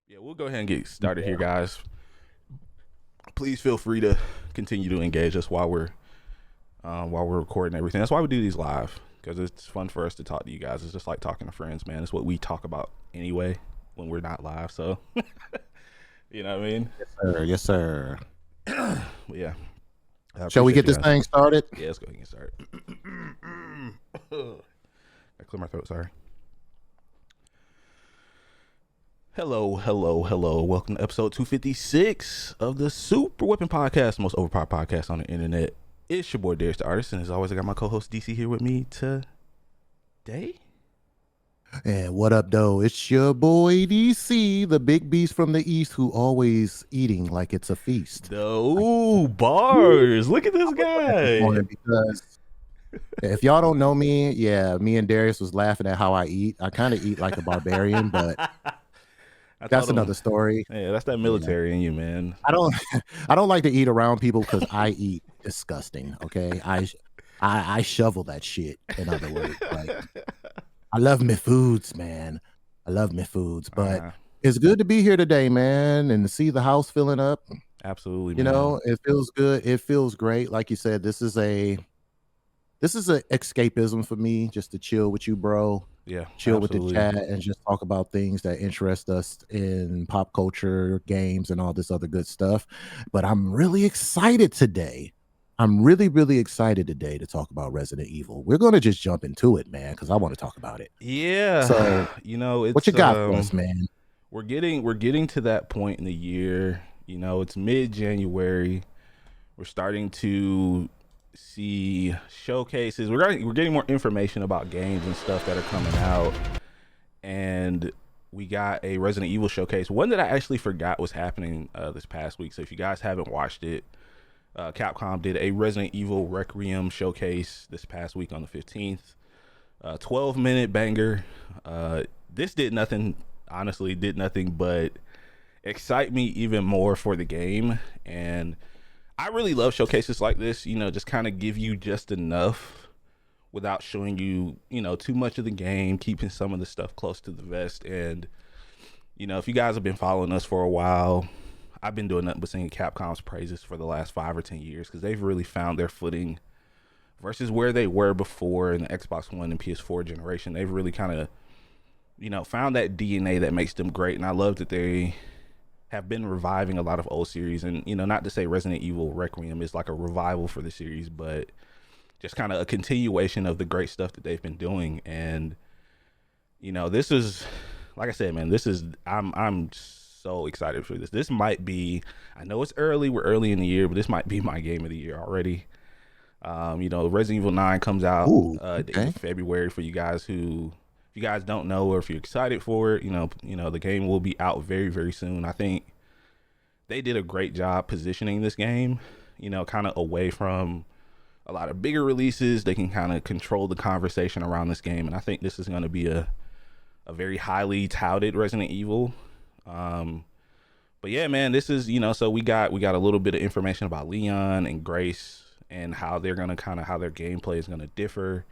Yeah, we'll go ahead and get started here, guys. Please feel free to continue to engage us while we're recording everything. That's why we do these live, because it's fun for us to talk to you guys. It's just like talking to friends, man. It's what we talk about anyway when we're not live. So, you know what I mean? Yes, sir. Yes, sir. But yeah, I Shall we appreciate get you this guys. thing started? Yeah, let's go ahead and get started. I clear my throat. Sorry. Hello. Welcome to episode 256 of the Super Whipping Podcast, the most overpowered podcast on the internet. It's your boy Darius the Artist, and as always, I got my co-host DC here with me today. And what up, though? It's your boy DC, the big beast from the east, who always eating like it's a feast. Ooh, bars! Look at this guy. Because if y'all don't know me, yeah, me and Darius was laughing at how I eat. I kind of eat like a barbarian, but that's another story. Yeah, that's that military in you, man. I don't like to eat around people because I eat disgusting. Okay, I shovel that shit. In other words, like. I love my foods, man. I love my foods, but it's good to be here today, man, and to see the house filling up. Absolutely, man. You know, it feels good. It feels great. Like you said, this is a escapism for me, just to chill with you, bro. Yeah, chill with the chat and just talk about things that interest us in pop culture, games, and all this other good stuff. But I'm really excited today. I'm really excited today to talk about Resident Evil. We're going to just jump into it, man, because I want to talk about it. Yeah. So, you know, it's, what you got for us, man? We're getting to that point in the year. You know, it's mid-January. We're starting to see showcases. We're getting more information about games and stuff that are coming out. And we got a Resident Evil showcase. One that I actually forgot was happening this past week. So if you guys haven't watched it, Capcom did a Resident Evil Requiem showcase this past week on the 15th. 12-minute banger. This did nothing but excite me even more for the game. And I really love showcases like this, you know, just kind of give you just enough without showing you, you know, too much of the game, keeping some of the stuff close to the vest. And, you know, if you guys have been following us for a while, I've been doing nothing but singing Capcom's praises for the last 5 or 10 years because they've really found their footing versus where they were before in the Xbox One and PS4 generation. They've really kind of, you know, found that DNA that makes them great. And I love that they have been reviving a lot of old series. And, you know, not to say Resident Evil Requiem is like a revival for the series, but just kind of a continuation of the great stuff that they've been doing. And, you know, this is, like I said, man, I'm so excited for this. This might be, I know it's early, we're early in the year, but this might be my game of the year already. You know, Resident Evil 9 comes out the end of February for you guys who, if you guys don't know or if you're excited for it, you know, the game will be out very, very soon. I think they did a great job positioning this game, you know, kind of away from a lot of bigger releases. They can kind of control the conversation around this game, and I think this is going to be a very highly touted Resident Evil. But yeah, man, this is, you know, so we got a little bit of information about Leon and Grace and how they're gonna how their gameplay is gonna differ,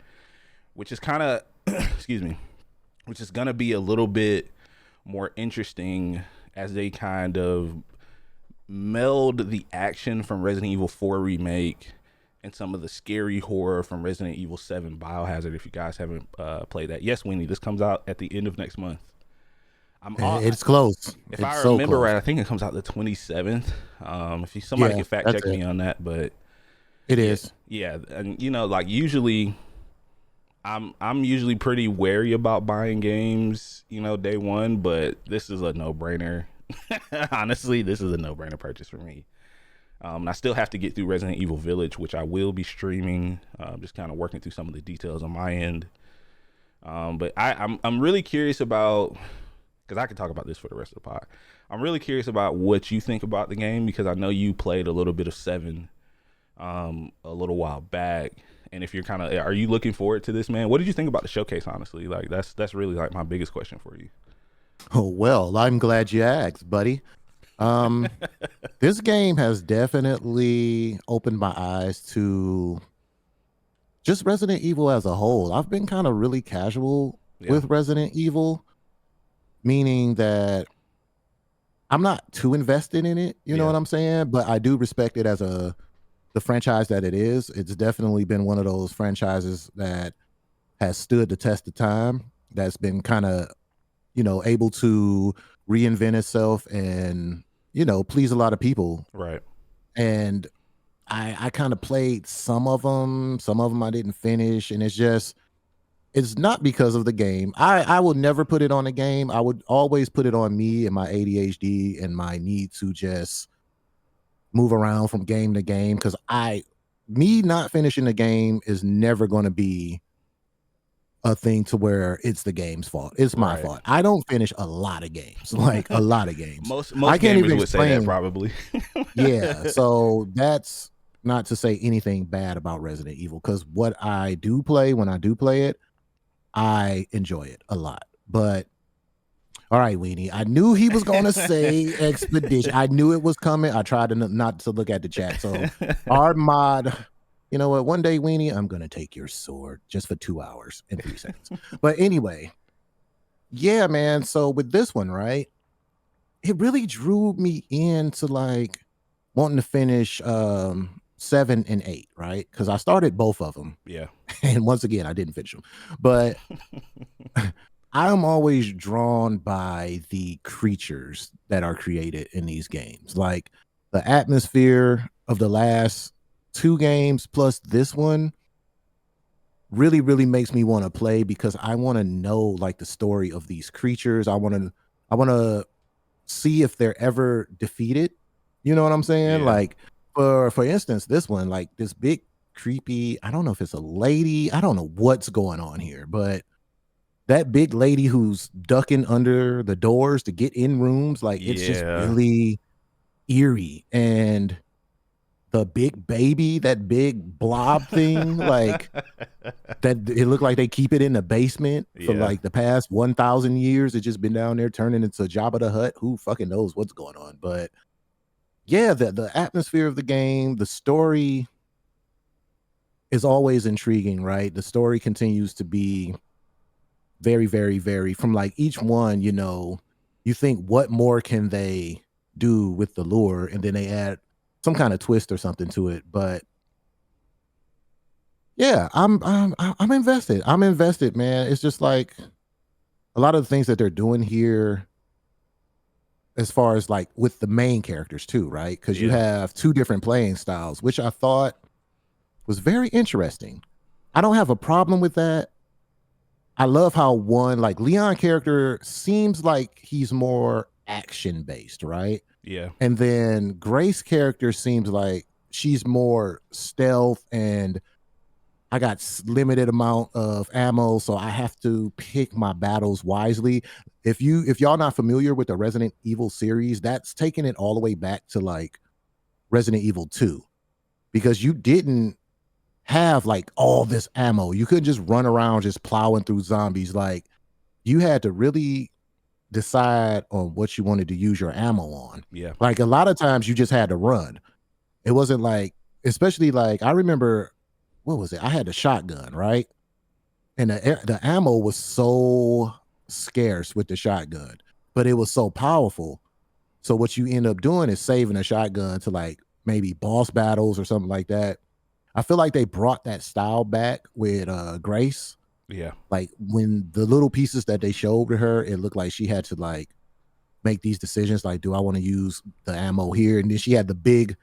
which is kind of which is gonna be a little bit more interesting as they kind of meld the action from Resident Evil 4 remake and some of the scary horror from Resident Evil 7 Biohazard. If you guys haven't played that, yes, Winnie, this comes out at the end of next month. It's close. If I remember right, I think it comes out the 27th. If somebody can fact check me on that, but it is. Yeah, and you know, like usually, I'm usually pretty wary about buying games, you know, day one, but this is a no-brainer. Honestly, this is a no-brainer purchase for me. I still have to get through Resident Evil Village, which I will be streaming. Just kind of working through some of the details on my end. But I'm really curious about, because I could talk about this for the rest of the pod. I'm really curious about what you think about the game, because I know you played a little bit of 7 a little while back. And if you're are you looking forward to this, man? What did you think about the showcase, honestly? Like, that's really like my biggest question for you. Oh, well, I'm glad you asked, buddy. This game has definitely opened my eyes to just Resident Evil as a whole. I've been kind of really casual with Resident Evil, meaning that I'm not too invested in it, you know Yeah. what I'm saying? But I do respect it as the franchise that it is. It's definitely been one of those franchises that has stood the test of time, that's been kinda, able to reinvent itself and, please a lot of people. Right. And I kinda played some of them I didn't finish, and it's not because of the game. I will never put it on a game. I would always put it on me and my ADHD and my need to just move around from game to game because me not finishing the game is never gonna be a thing to where it's the game's fault. It's my Right. fault. I don't finish a lot of games, like a lot of games. I Most can't even gamers would say that explain. probably. Yeah, so that's not to say anything bad about Resident Evil because what I do play, when I do play it, I enjoy it a lot. But all right, Weenie, I knew he was gonna say Expedition. I knew it was coming. I tried to not to look at the chat. So our mod, you know what? One day, Weenie, I'm gonna take your sword just for 2 hours and 3 seconds. But anyway, yeah, man. So with this one, right? It really drew me into like wanting to finish 7 and 8, right? Because I started both of them. Yeah. And once again, I didn't finish them. But I'm always drawn by the creatures that are created in these games. Like the atmosphere of the last 2 games plus this one really, really makes me want to play because I want to know like the story of these creatures. I want to see if they're ever defeated. You know what I'm saying? Yeah. Like for instance, this one, like this big creepy, I don't know if it's a lady. I don't know what's going on here, but that big lady who's ducking under the doors to get in rooms, like it's just Yeah. really eerie. And the big baby, that big blob thing, like that it looked like they keep it in the basement for Yeah. like the past 1,000 years. It's just been down there turning into Jabba the Hutt. Who fucking knows what's going on? But yeah, the atmosphere of the game, the story is always intriguing, right? The story continues to be very, very, very from like each one, you think what more can they do with the lure? And then they add some kind of twist or something to it. But yeah, I'm invested. I'm invested, man. It's just like a lot of the things that they're doing here as far as like with the main characters too, right? Because you Yeah. have 2 different playing styles, which I thought was very interesting. I don't have a problem with that. I love how one like Leon character seems like he's more action based, right? Yeah. And then Grace character seems like she's more stealth and I got limited amount of ammo, so I have to pick my battles wisely. If y'all not familiar with the Resident Evil series, that's taking it all the way back to like Resident Evil 2 because you didn't have like all this ammo. You couldn't just run around just plowing through zombies. Like you had to really decide on what you wanted to use your ammo on. Yeah. Like a lot of times you just had to run. It wasn't like, especially like I remember, what was it? I had the shotgun, right? And the ammo was so scarce with the shotgun, but it was so powerful. So what you end up doing is saving a shotgun to like maybe boss battles or something like that. I feel like they brought that style back with Grace. Yeah. Like when the little pieces that they showed to her, it looked like she had to like make these decisions like, do I want to use the ammo here? And then she had the big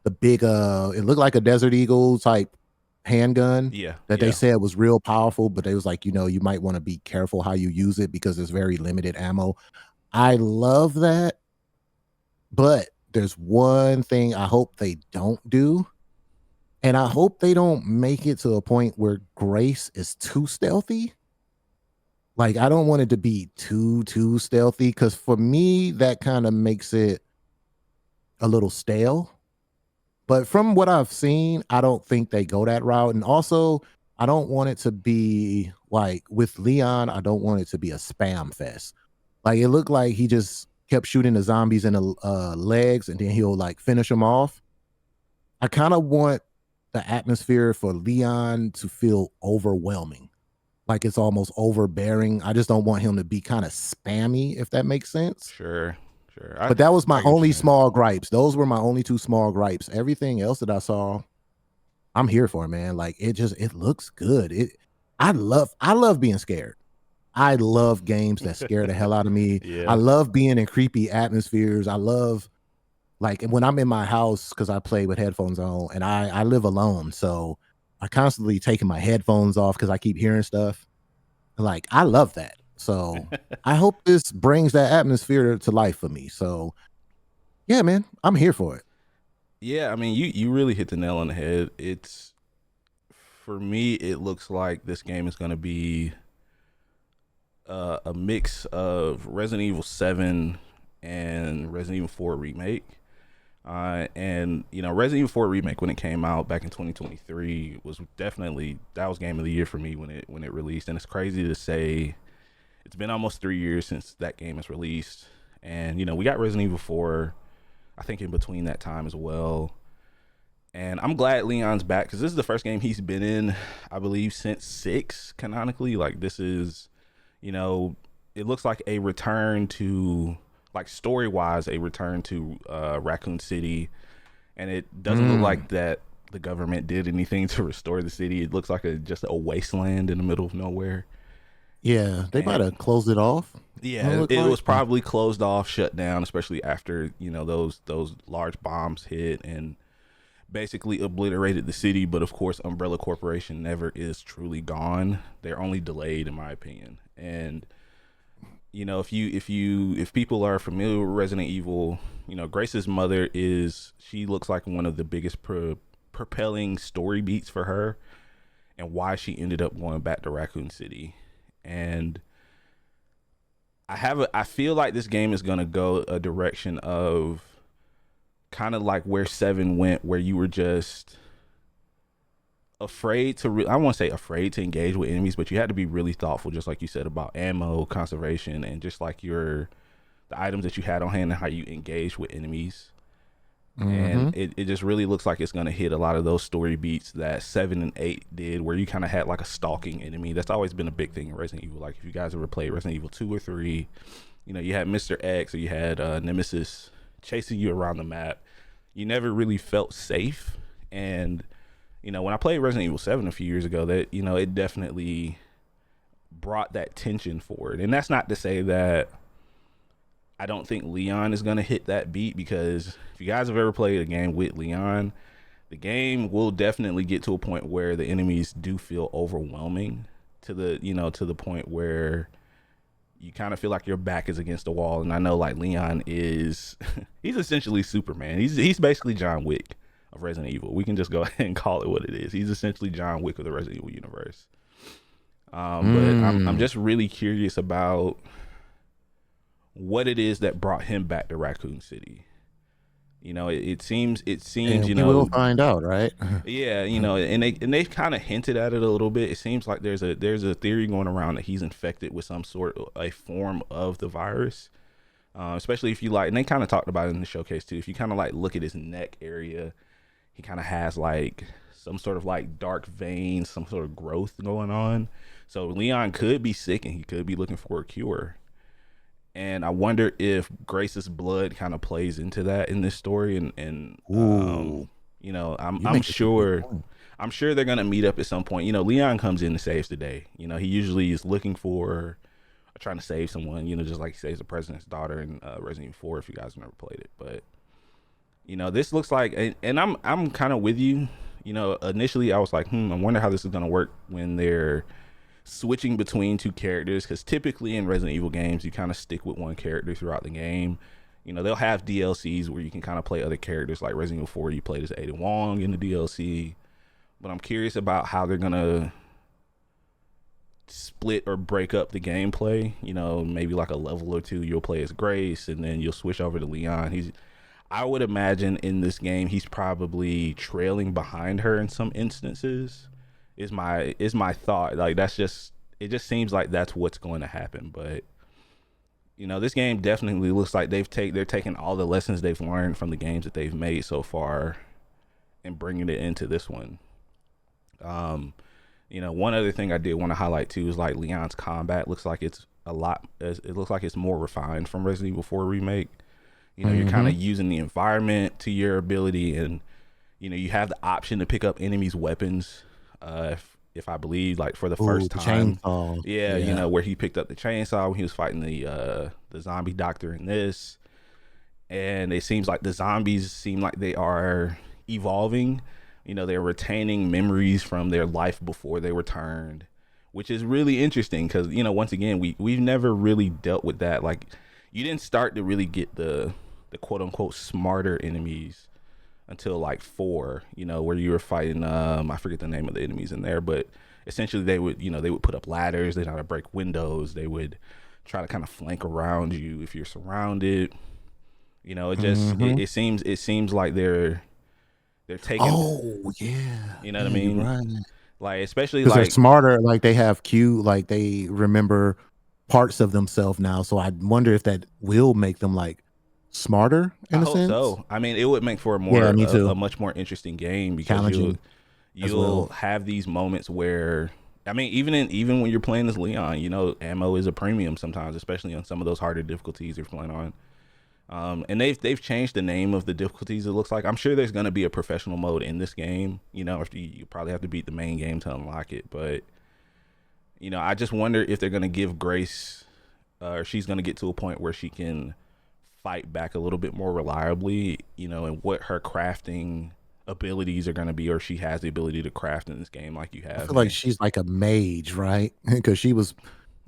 it looked like a Desert Eagle type handgun Yeah. that they Yeah. said was real powerful, but they was like, you might want to be careful how you use it because it's very limited ammo. I love that, but there's one thing I hope they don't do, and I hope they don't make it to a point where Grace is too stealthy. Like I don't want it to be too stealthy because for me that kind of makes it a little stale. But from what I've seen, I don't think they go that route. And also, I don't want it to be like with Leon, I don't want it to be a spam fest. Like it looked like he just kept shooting the zombies in the legs and then he'll like finish them off. I kind of want the atmosphere for Leon to feel overwhelming. Like it's almost overbearing. I just don't want him to be kind of spammy, if that makes sense. Sure. sure. But that was I my get what only you're saying. small gripes. Those were my only two small gripes. Everything else that I saw, I'm here for, man. Like it looks good. I love being scared. I love games that scare the hell out of me. I Yeah. love being in creepy atmospheres. I love like when I'm in my house because I play with headphones on and I live alone. So I constantly taking my headphones off because I keep hearing stuff. Like I love that. So I hope this brings that atmosphere to life for me. So yeah, man, I'm here for it. Yeah, I mean, you really hit the nail on the head. It's for me, it looks like this game is going to be a mix of Resident Evil 7 and Resident Evil 4 remake. And you know, Resident Evil 4 remake when it came out back in 2023 was definitely that was game of the year for me when it released. And it's crazy to say it's been almost 3 years since that game is released. And you know, we got Resident Evil 4, I think in between that time as well. And I'm glad Leon's back because this is the first game he's been in, I believe, since 6 canonically. Like this is, you know, it looks like a return to, like story wise, a return to Raccoon City, and it doesn't look like that the government did anything to restore the city. It looks like just a wasteland in the middle of nowhere. Yeah, they might And have closed it off. yeah, it was probably closed off, shut down, especially after you know those large bombs hit and basically obliterated the city. But of course, Umbrella Corporation never is truly gone. They're only delayed, in my opinion. And you know, if people are familiar with Resident Evil, you know, Grace's mother she looks like one of the biggest propelling story beats for her and why she ended up going back to Raccoon City. And I feel like this game is going to go a direction of kind of like where 7 went, where you were just afraid to I won't say afraid to engage with enemies, but you had to be really thoughtful, just like you said about ammo conservation and just like the items that you had on hand and how you engage with enemies. And it just really looks like it's going to hit a lot of those story beats that 7 and 8 did, where you kind of had like a stalking enemy. That's always been a big thing in Resident Evil. Like if you guys ever played Resident Evil 2 or 3, you know, you had Mr. X or you had Nemesis chasing you around the map. You never really felt safe. And you know, when I played Resident Evil 7 a few years ago, that, you know, it definitely brought that tension forward. And that's not to say that I don't think Leon is going to hit that beat, because if you guys have ever played a game with Leon, the game will definitely get to a point where the enemies do feel overwhelming to the point where you kind of feel like your back is against the wall. And I know like Leon is, he's essentially Superman. He's basically John Wick of Resident Evil. We can just go ahead and call it what it is. He's essentially John Wick of the Resident Evil universe. But I'm just really curious about what it is that brought him back to Raccoon City. You know, it seems And you we will know, find out, right? yeah, you know, and they've kind of hinted at it a little bit. It seems like there's a theory going around that he's infected with some sort of a form of the virus. Especially if you like, and they kind of talked about it in the showcase too. If you kind of like look at his neck area, he kind of has like some sort of like dark veins, some sort of growth going on. So Leon could be sick and he could be looking for a cure. And I wonder if Grace's blood kind of plays into that in this story. And you know, I'm sure they're gonna meet up at some point. You know, Leon comes in and saves the day. You know, he usually is looking for trying to save someone. You know, just like he saves the president's daughter in Resident Evil 4. If you guys have never played it, but you know, this looks like, and I'm kind of with you. You know, initially I was like, I wonder how this is gonna work when they're switching between two characters, because typically in Resident Evil games you kind of stick with one character throughout the game. You know, they'll have DLCs where you can kind of play other characters, like Resident Evil 4 you played as Ada Wong in the DLC. But I'm curious about how they're gonna split or break up the gameplay. You know, maybe like a level or two you'll play as Grace and then you'll switch over to Leon. I would imagine in this game he's probably trailing behind her in some instances. Is my thought. Like it just seems like that's what's going to happen. But you know, this game definitely looks like they're taking all the lessons they've learned from the games that they've made so far and bringing it into this one. You know, one other thing I did want to highlight too is like Leon's combat looks like it's more refined from Resident Evil 4 remake. You know, you're kind of Mm-hmm. using the environment to your ability, and you know, you have the option to pick up enemies' weapons. If I believe, like for the Ooh, first the time, chainsaw. yeah, you Yeah. know, where he picked up the chainsaw when he was fighting the zombie doctor in this, and it seems like the zombies seem like they are evolving. You know, they're retaining memories from their life before they were turned, which is really interesting because, you know, once again, we've never really dealt with that. Like, you didn't start to really get the quote unquote smarter enemies until like four. You know, where you were fighting I forget the name of the enemies in there, but essentially they would, you know, they would put up ladders, they know how to break windows, they would try to kind of flank around you if you're surrounded. You know, Mm-hmm. it seems like they're taking, Oh yeah. you know what I Yeah, you're mean? right. Like especially Because they're like smarter, like they have like they remember parts of themselves now. So I wonder if that will make them like smarter I in a hope sense. so. I mean, it would make for Yeah, me a too. much more interesting game because Challenging as you'll well. have these moments where I mean, even when you're playing as Leon, you know, ammo is a premium sometimes, especially on some of those harder difficulties you're playing on. And they've changed the name of the difficulties. It looks like I'm sure there's going to be a professional mode in this game. You know, if you probably have to beat the main game to unlock it. But you know, I just wonder if they're going to give Grace, or she's going to get to a point where she can fight back a little bit more reliably. You know, and what her crafting abilities are going to be, or she has the ability to craft in this game like you I have, feel like man. she's like a mage, right? Because she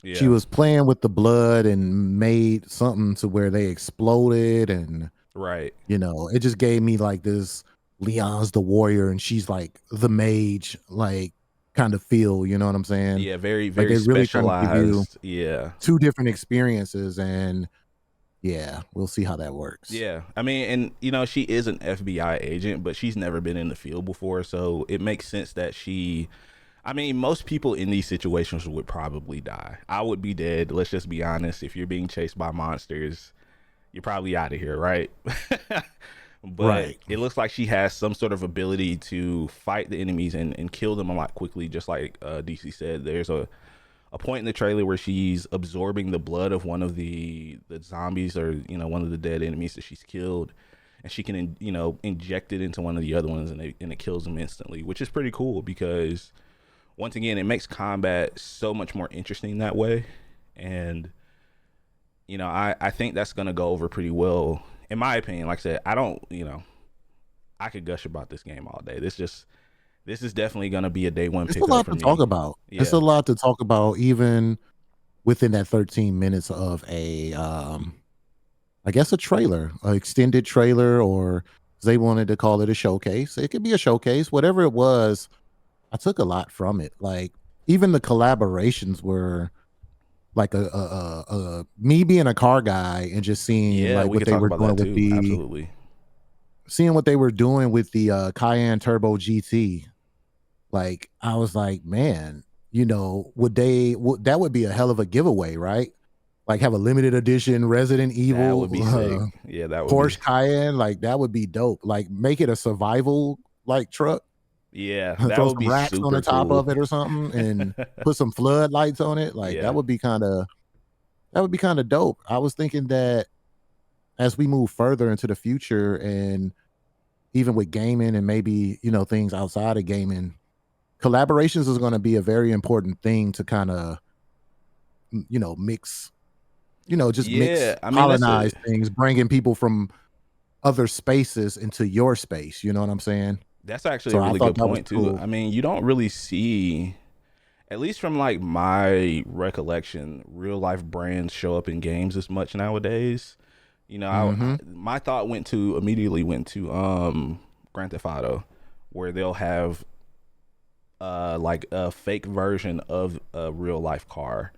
Yeah, was playing with the blood and made something to where they exploded, and right. it just gave me like this Leon's the warrior and she's like the mage, like kind of feel, you know what I'm saying? Yeah, very Like very they really trying to give you specialized. Yeah. two different experiences, and yeah, we'll see how that works. Yeah, I mean, and you know, she is an FBI agent, but she's never been in the field before, so it makes sense that she. I mean, most people in these situations would probably die. I would be dead. Let's just be honest. If you're being chased by monsters, you're probably out of here, right? But Right. it looks like she has some sort of ability to fight the enemies and kill them a lot quickly, just like DC said. There's a point in the trailer where she's absorbing the blood of one of the zombies, or you know, one of the dead enemies that she's killed, and she can, you know, inject it into one of the other ones, and it kills them instantly, which is pretty cool because once again it makes combat so much more interesting that way. And you know, I think that's gonna go over pretty well in my opinion. Like I said, I don't, you know, I could gush about this game all day. This is definitely gonna be a day one It's a pickup lot for to talk me. about. It's a Yeah. lot to talk about, even within that 13 minutes of a I guess a trailer, a extended trailer, or they wanted to call it a showcase. It could be a showcase, whatever it was. I took a lot from it. Like even the collaborations were like me being a car guy and just seeing Yeah, like we what could they talk were about doing that with too. the Absolutely. Cayenne Turbo GT. Like I was like, man, would that would be a hell of a giveaway, right? Like have a limited edition Resident That would Evil be sick. Yeah, that would be. Porsche Cayenne, like that would be dope. Like make it a survival like truck, Yeah, that throw would some be racks on the super top cool. of it or something, and put some floodlights on it. Like Yeah. that would be kind of dope. I was thinking that as we move further into the future, and even with gaming and maybe things outside of gaming, collaborations is going to be a very important thing to kind of mix, just Yeah, mix, I mean that's a colonize things, bringing people from other spaces into your space. You know what I'm saying? that's actually So a I really thought good that was point too. cool. I mean, you don't really see, at least from like my recollection, real life brands show up in games as much nowadays. You know, Hmm. my thought immediately went to Grand Theft Auto, where they'll have like a fake version of a real life car.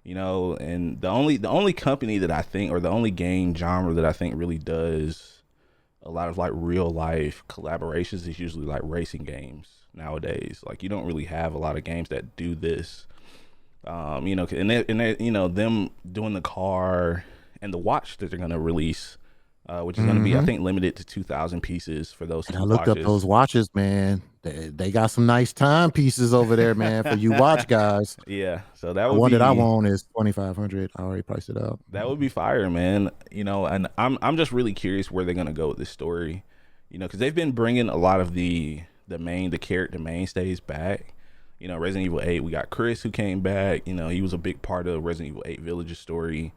You know, and the only company that I think, or the only game genre that I think really does a lot of like real life collaborations is usually like racing games nowadays. Like you don't really have a lot of games that do this. You know, you know, them doing the car and the watch that they're gonna release, which is gonna be, I Hmm. think, limited to 2,000 pieces for those And I two looked up those watches. watches, man. They got some nice timepieces over there, man, for you watch guys. Yeah, so that The would one that I be want is 2,500. I already priced it out. that would be fire, man. And I'm just really curious where they're gonna go with this story, because they've been bringing a lot of the character mainstays back. Resident Evil 8, we got Chris who came back. He was a big part of Resident Evil 8 Village's story.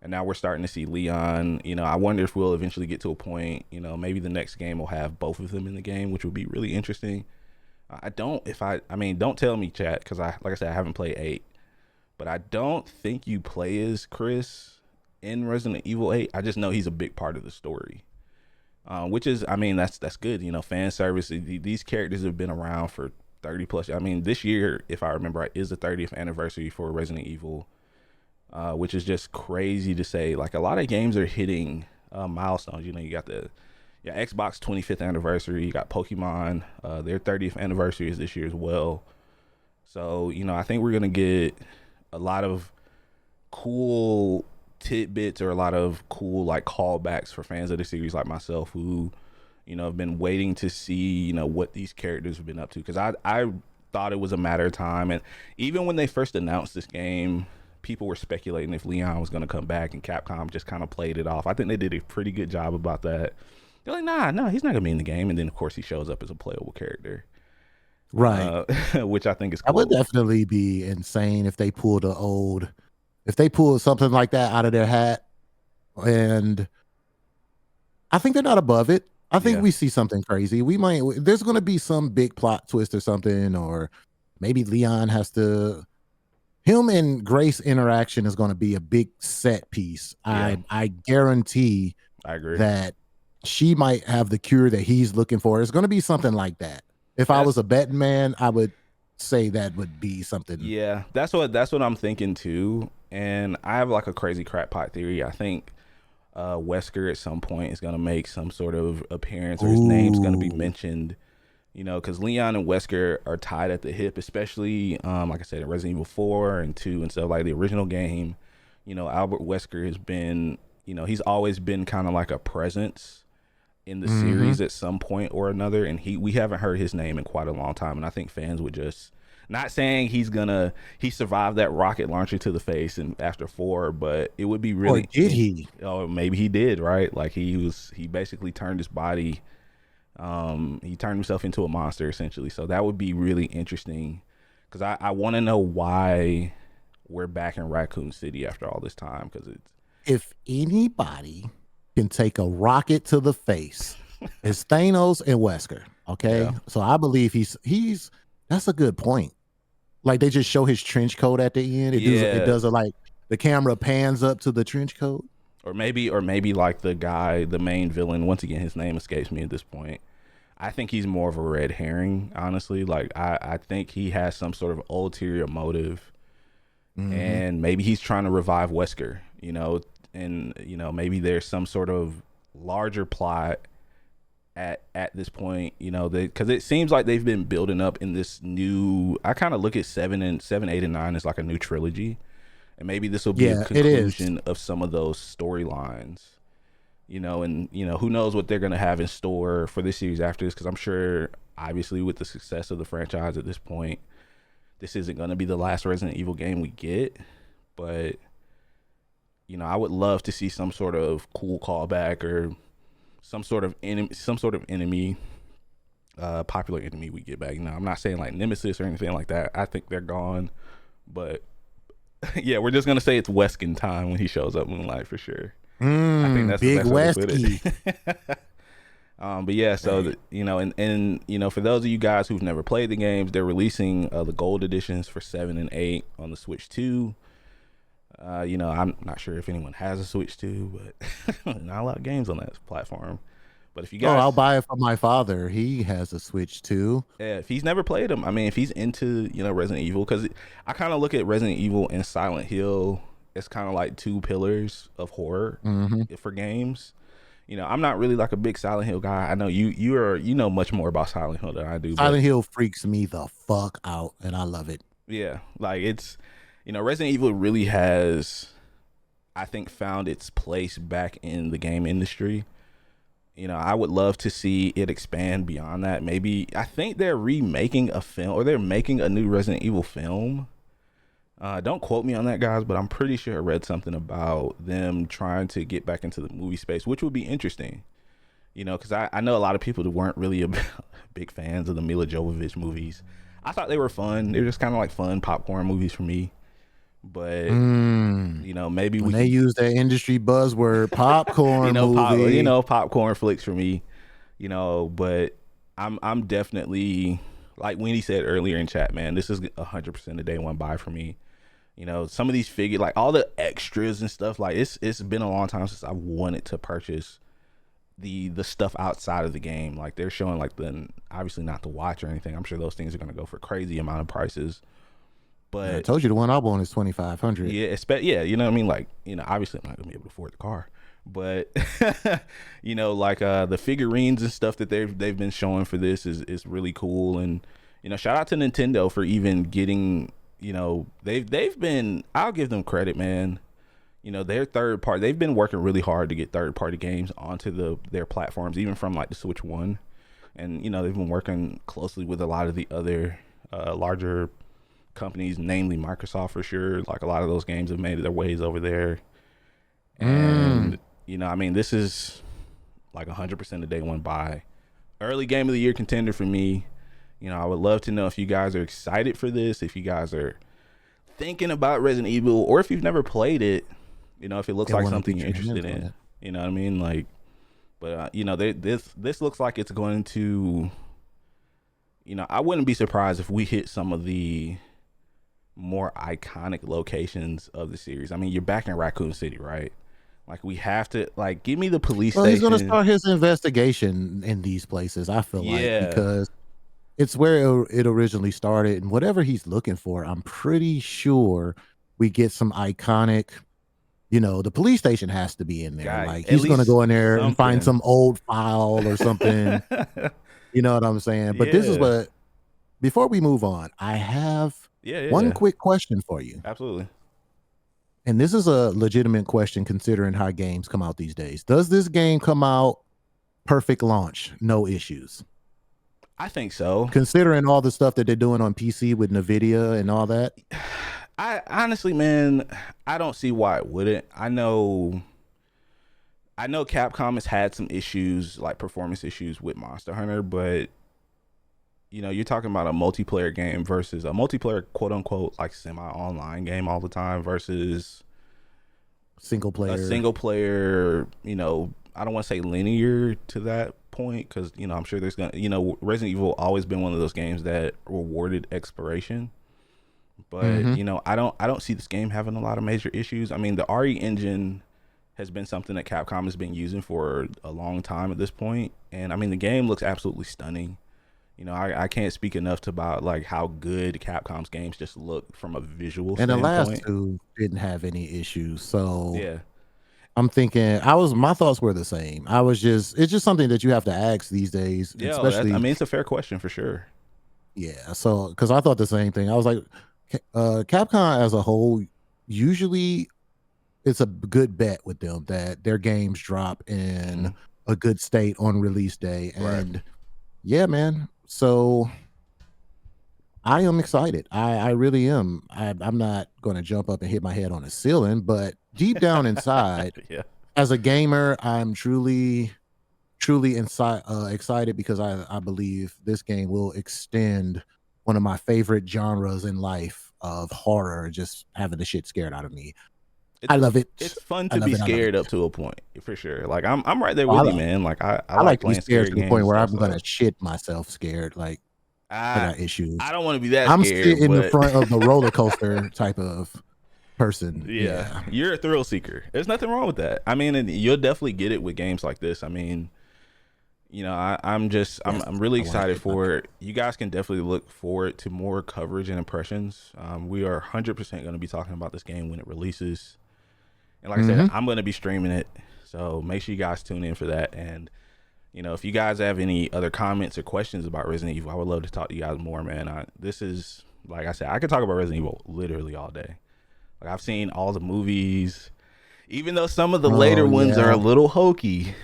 And now we're starting to see Leon. I wonder if we'll eventually get to a point, maybe the next game will have both of them in the game, which would be really interesting. Don't tell me, chat, because like I said, I haven't played 8. But I don't think you play as Chris in Resident Evil 8. I just know he's a big part of the story. Which is, that's good. Fan service. These characters have been around for 30 plus. This year, if I remember right, is the 30th anniversary for Resident Evil. Which is just crazy to say. Like, a lot of games are hitting milestones. You got the Xbox 25th anniversary. You got Pokemon. Their 30th anniversary is this year as well. So, I think we're going to get a lot of cool tidbits or a lot of cool, like, callbacks for fans of the series like myself who, have been waiting to see, what these characters have been up to. Because I thought it was a matter of time. And even when they first announced this game, people were speculating if Leon was going to come back, and Capcom just kind of played it off. I think they did a pretty good job about that. They're like, nah, he's not going to be in the game. And then, of course, he shows up as a playable character. Right. Which I think is cool. That would definitely be insane if they pulled something like that out of their hat. And I think they're not above it. I think we see something crazy. There's going to be some big plot twist or something, or maybe Leon him and Grace interaction is going to be a big set piece. Yeah. I guarantee I agree that she might have the cure that he's looking for. It's going to be something like that. If I was a betting man, I would say that would be something. Yeah, that's what I'm thinking too. And I have like a crazy crackpot theory. I think Wesker at some point is going to make some sort of appearance, or his name's going to be mentioned. Because Leon and Wesker are tied at the hip, especially, like I said, in Resident Evil 4 and 2 and stuff, like the original game. Albert Wesker has been, he's always been kind of like a presence in the series at some point or another, and we haven't heard his name in quite a long time, and I think fans would just, not saying he survived that rocket launcher to the face and after 4, but it would be really. Or did he? Oh, maybe he did, right? Like he basically turned his body. He turned himself into a monster essentially. So that would be really interesting, because I want to know why we're back in Raccoon City after all this time. Because if anybody can take a rocket to the face, it's Thanos and Wesker. Okay, so I believe he's. That's a good point. Like, they just show his trench coat at the end. It does like the camera pans up to the trench coat. Or maybe like the main villain, once again, his name escapes me at this point. I think he's more of a red herring, honestly. Like, I think he has some sort of ulterior motive. And maybe he's trying to revive Wesker, and, maybe there's some sort of larger plot at this point, because it seems like they've been building up in this new, I kind of look at 7, 8, and 9 as like a new trilogy. And maybe this will be a conclusion of some of those storylines, and, who knows what they're going to have in store for this series after this. Because I'm sure, obviously, with the success of the franchise at this point, this isn't going to be the last Resident Evil game we get. But, I would love to see some sort of cool callback or some sort of enemy, popular enemy we get back. I'm not saying like Nemesis or anything like that. I think they're gone. But yeah, we're just gonna say it's Weskin time when he shows up Moonlight for sure. I think that's big the best way to Wesky. put it. But yeah, so and for those of you guys who've never played the games, they're releasing the gold editions for 7 and 8 on the Switch 2. I'm not sure if anyone has a Switch 2, but not a lot of games on that platform. But if you guys, I'll buy it for my father. He has a Switch 2. Yeah, if he's never played them, if he's into Resident Evil, because I kind of look at Resident Evil and Silent Hill as kind of like two pillars of horror for games. I'm not really like a big Silent Hill guy. I know you know much more about Silent Hill than I do. Silent Hill freaks me the fuck out, and I love it. Yeah, like it's, Resident Evil really has, I think, found its place back in the game industry. I would love to see it expand beyond that. Maybe I think they're remaking a film, or they're making a new Resident Evil film. Don't quote me on that, guys, but I'm pretty sure I read something about them trying to get back into the movie space, which would be interesting. Because I know a lot of people that weren't really big fans of the Mila Jovovich movies. I thought they were fun. They're just kind of like fun popcorn movies for me. But maybe when they use that industry buzzword, popcorn movie. Popcorn flicks for me. But I'm definitely, like Winnie said earlier in chat, man, this is 100% a day one buy for me. Some of these figures, like all the extras and stuff, like it's been a long time since I wanted to purchase the stuff outside of the game. Like they're showing like obviously not to watch or anything. I'm sure those things are going to go for crazy amount of prices. But I told you the one I want is $2,500. Yeah, yeah, you know what I mean? Like, obviously I'm not gonna be able to afford the car, but like the figurines and stuff that they've been showing for this is really cool. And shout out to Nintendo for even getting, they've been, I'll give them credit, man. Their third party, they've been working really hard to get third party games onto their platforms, even from like the Switch 1. And they've been working closely with a lot of the other larger companies, namely Microsoft for sure. Like a lot of those games have made their ways over there. And this is like 100% a day one buy. Early game of the year contender for me. I would love to know if you guys are excited for this, if you guys are thinking about Resident Evil, or if you've never played it, if it looks like something you're interested in. You know what I mean? Like, but this looks like it's going to, I wouldn't be surprised if we hit some of the more iconic locations of the series. I mean, you're back in Raccoon City, right? Like, we have to, like, give me the police station. He's going to start his investigation in these places, I feel like, because it's where it originally started, and whatever he's looking for, I'm pretty sure we get some iconic, the police station has to be in there. God, like, he's going to go in there and find some old file or something. You know what I'm saying? But this is what, before we move on, I have one quick question for you. Absolutely. And this is a legitimate question considering how games come out these days. Does this game come out perfect launch, no issues? I think so. Considering all the stuff that they're doing on PC with NVIDIA and all that. I honestly, man, I don't see why it wouldn't. I know Capcom has had some issues, like performance issues with Monster Hunter, but you're talking about a multiplayer game versus a multiplayer, quote unquote, like semi-online game all the time versus a single player, I don't want to say linear to that point, because, I'm sure there's going to, Resident Evil always been one of those games that rewarded exploration. But, I don't see this game having a lot of major issues. I mean, the RE engine has been something that Capcom has been using for a long time at this point. And, I mean, the game looks absolutely stunning. I can't speak enough about like how good Capcom's games just look from a visual standpoint. And the last two didn't have any issues. So yeah, I'm thinking my thoughts were the same. It's just something that you have to ask these days. Yeah, especially, it's a fair question for sure. Yeah. So, because I thought the same thing. I was like, Capcom as a whole, usually it's a good bet with them that their games drop in a good state on release day. And yeah, man. So I am excited. I really am. I'm not going to jump up and hit my head on a ceiling, but deep down inside, as a gamer, I'm truly excited because I believe this game will extend one of my favorite genres in life of horror, just having the shit scared out of me. I love it. It's fun to be scared up to a point, for sure. Like I'm right there with you, man. Like I like to be scared to the point where I'm gonna shit myself scared. Like I got issues. I don't want to be that. I'm scared, sitting in the front of the roller coaster type of person. Yeah, you're a thrill seeker. There's nothing wrong with that. I mean, and you'll definitely get it with games like this. I mean, I'm really excited for it. You guys can definitely look forward to more coverage and impressions. We are 100% going to be talking about this game when it releases. And like I said, I'm going to be streaming it. So make sure you guys tune in for that. And, if you guys have any other comments or questions about Resident Evil, I would love to talk to you guys more, man. This is, like I said, I could talk about Resident Evil literally all day. Like, I've seen all the movies, even though some of the later ones are a little hokey.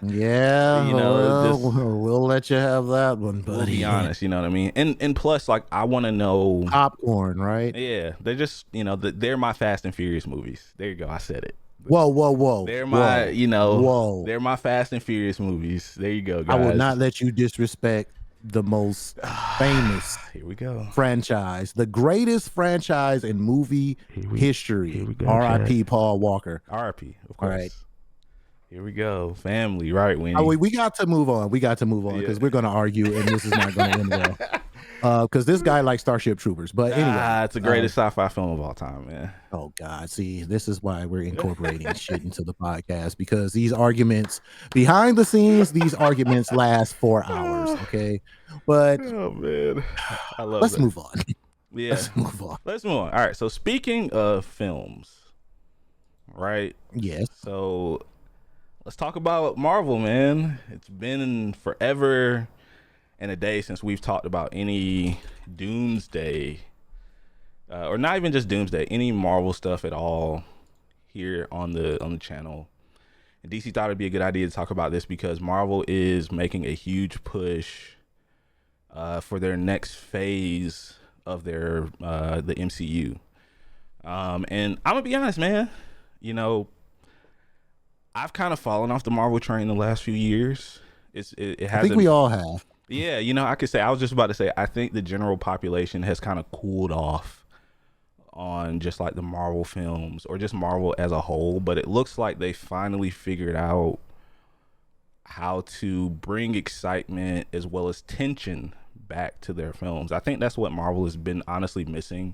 Yeah, You know, well, just we'll let you have that one, we'll be buddy. honest. You know what I mean? And plus, like, I want to know. Popcorn, right? Yeah, they're just, they're my Fast and Furious movies. There you go. I said it. Whoa, whoa, whoa, They're my, whoa, whoa. they're my Fast and Furious movies. There you go, I will guys. not let you disrespect the most famous Here we go. franchise, the greatest franchise in movie history. Here we go, R.I.P. Chad. Paul Walker. RIP, of All course. right. Here we go. Family, right, Winnie? Oh, we got to move on. We got to move on because we're going to argue, and this is not going to end well. Because this guy likes Starship Troopers. But anyway. It's the greatest sci-fi film of all time, man. Oh, God. See, this is why we're incorporating shit into the podcast, because these arguments, behind the scenes, these arguments last 4 hours, okay? But oh, man. I love let's that. move on. Yeah. Let's move on. Let's move on. All right. So speaking of films, right? Yes. So let's talk about Marvel, man. It's been forever and a day since we've talked about any Doomsday, or not even just Doomsday, any Marvel stuff at all here on the channel. And DC thought it'd be a good idea to talk about this because Marvel is making a huge push for their next phase of their the MCU. And I'm gonna be honest, man. I've kind of fallen off the Marvel train the last few years. It hasn't. I think we all have. Yeah, I could say, I was just about to say, I think the general population has kind of cooled off on just like the Marvel films or just Marvel as a whole, but it looks like they finally figured out how to bring excitement as well as tension back to their films. I think that's what Marvel has been honestly missing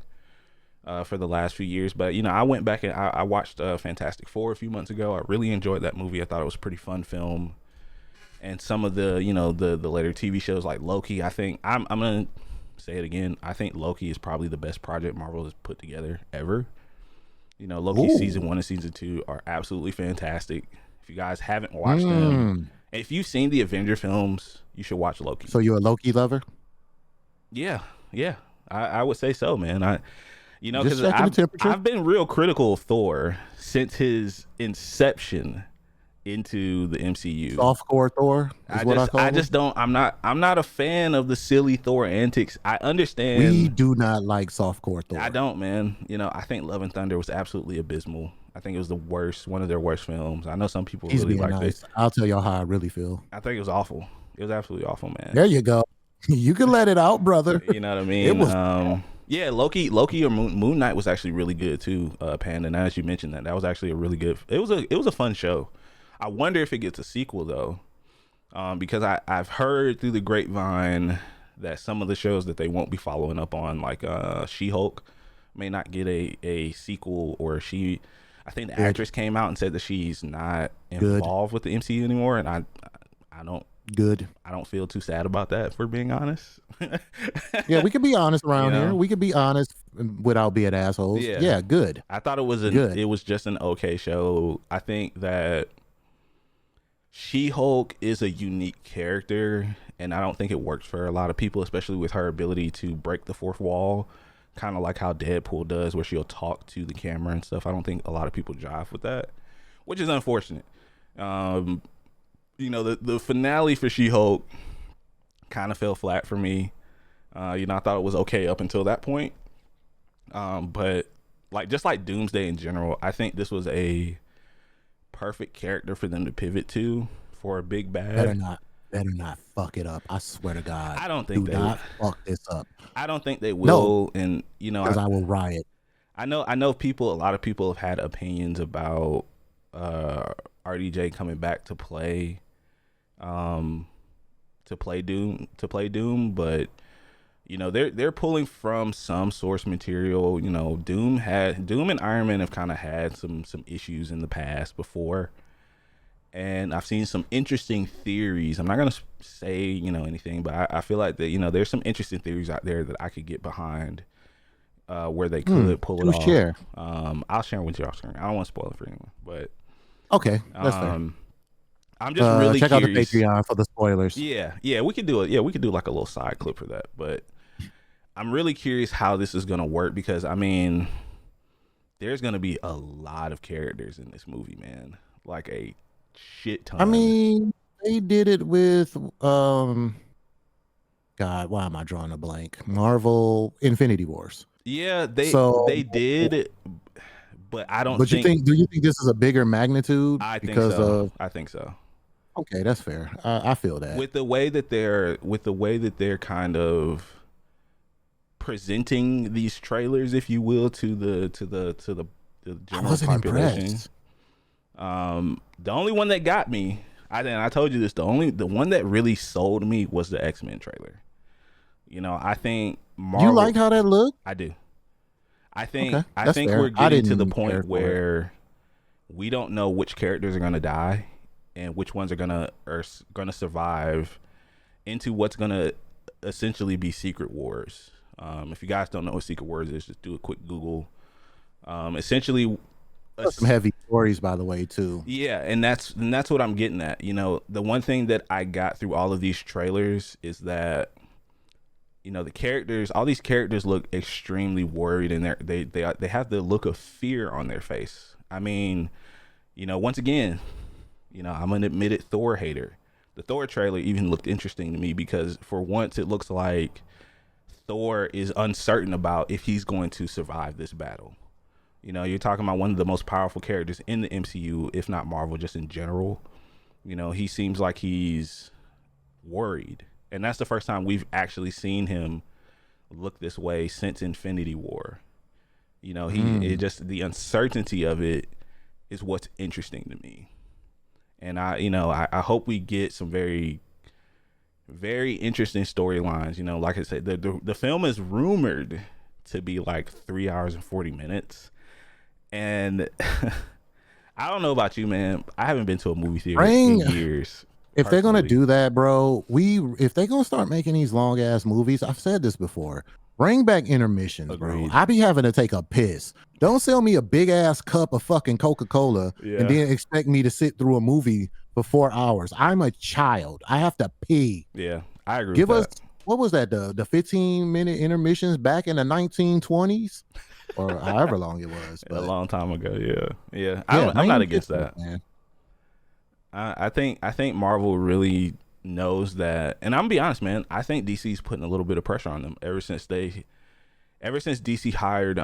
for the last few years. But, I went back and I watched Fantastic Four a few months ago. I really enjoyed that movie. I thought it was a pretty fun film. And some of the, the later TV shows like Loki, I think, I'm going to say it again, I think Loki is probably the best project Marvel has put together ever. Loki season 1 and season 2 are absolutely fantastic. If you guys haven't watched them, and if you've seen the Avenger films, you should watch Loki. So you're a Loki lover? Yeah. I would say so, man. Just because checking the temperature. I've been real critical of Thor since his inception into the MCU. Softcore Thor is what I call him. I'm not a fan of the silly Thor antics. I understand. We do not like softcore Thor. I don't, man. I think Love and Thunder was absolutely abysmal. I think it was one of their worst films. I know some people really liked it. I'll tell y'all how I really feel. I think it was awful. It was absolutely awful, man. There you go. You can let it out, brother. You know what I mean? It was yeah, Loki or Moon Knight was actually really good too, Panda. Now as you mentioned that was actually a really good. It was a fun show. I wonder if it gets a sequel though, because I've heard through the grapevine that some of the shows that they won't be following up on, like She-Hulk, may not get a sequel, or I think the actress came out and said that she's not involved with the MCU anymore, and I don't feel too sad about that, if we're being honest. Yeah, we can be honest around here. We can be honest without being assholes. Yeah, good. I thought it was just an okay show. I think that She-Hulk is a unique character, and I don't think it works for a lot of people, especially with her ability to break the fourth wall, kind of like how Deadpool does, where she'll talk to the camera and stuff. I don't think a lot of people jive with that, which is unfortunate. The finale for She-Hulk kind of fell flat for me. I thought it was okay up until that point. But just like Doomsday in general, I think this was a perfect character for them to pivot to for a big bad. Better not fuck it up. I swear to God. I don't think do not fuck this up. I don't think they will. No, and because I will riot. I know a lot of people have had opinions about RDJ coming back to play Doom, but they're pulling from some source material. Doom and Iron Man have kind of had some issues in the past before, and I've seen some interesting theories. I'm not gonna say anything, but I feel like that there's some interesting theories out there that I could get behind, where they could pull it off. Share. I'll share with you off screen. I don't want to spoil it for anyone, but okay, that's fair. I'm just really check curious. Out the Patreon for the spoilers. Yeah, we could do it. Yeah, we could do like a little side clip for that. But I'm really curious how this is gonna work, because there's gonna be a lot of characters in this movie, man. Like a shit ton. I mean, they did it with God, why am I drawing a blank? Marvel Infinity Wars. Yeah, So, they did, but I don't but think. do you think this is a bigger magnitude I think because so. of? I think so. Okay, that's fair. I feel that. With the way that they're kind of presenting these trailers, if you will, to the I general wasn't population. impressed. The only one that got me, I told you this, the one that really sold me was the X-Men trailer. You know, I think You Marvel. liked how that looked? I do. Okay, I that's think fair. we're I getting to the didn't care point for it. where we don't know which characters are gonna die and which ones are gonna survive into what's gonna essentially be Secret Wars. If you guys don't know what Secret Wars is, just do a quick Google. Essentially, Some heavy stories, by the way, too. yeah, and that's what I'm getting at. You know, the one thing that I got through all of these trailers is that, you know, all these characters look extremely worried, and they have the look of fear on their face. I mean, you know, once again, you know, I'm an admitted Thor hater. The Thor trailer even looked interesting to me because for once it looks like Thor is uncertain about if he's going to survive this battle. You know, you're talking about one of the most powerful characters in the MCU, if not Marvel, just in general. You know, he seems like he's worried. And that's the first time we've actually seen him look this way since Infinity War. You know, it just, the uncertainty of it is what's interesting to me. And I hope we get some very, very interesting storylines. You know, like I said, the film is rumored to be like 3 hours and 40 minutes. And I don't know about you, man. I haven't been to a movie theater in years. If they're gonna personally. do that, bro, if they're gonna start making these long ass movies, I've said this before. Bring back intermissions, Agreed. bro. I be having to take a piss. Don't sell me a big ass cup of fucking Coca-Cola and then expect me to sit through a movie for 4 hours. I'm a child. I have to pee. Yeah, I agree. Give with us that. what was that? The 15-minute intermissions back in the 1920s or however long it was. A But long time ago. Yeah. I'm not against that. man. I think Marvel really knows that, and I'm gonna be honest, man. I think DC's putting a little bit of pressure on them ever since DC hired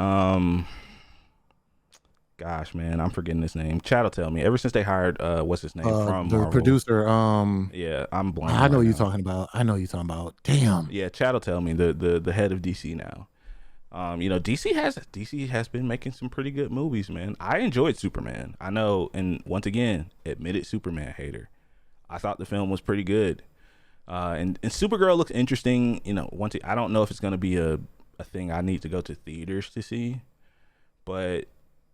gosh, man, I'm forgetting his name. Chad will tell me. Ever since they hired what's his name from the Marvel. producer. Yeah, I'm blanking. I know right you're now. talking about. I know you're talking about. Damn. Yeah, Chad will tell me, the head of DC now. You know, DC has been making some pretty good movies, man. I enjoyed Superman. I know, and once again, admitted Superman hater. I thought the film was pretty good. And Supergirl looks interesting. You know, I don't know if it's gonna be a thing I need to go to theaters to see, but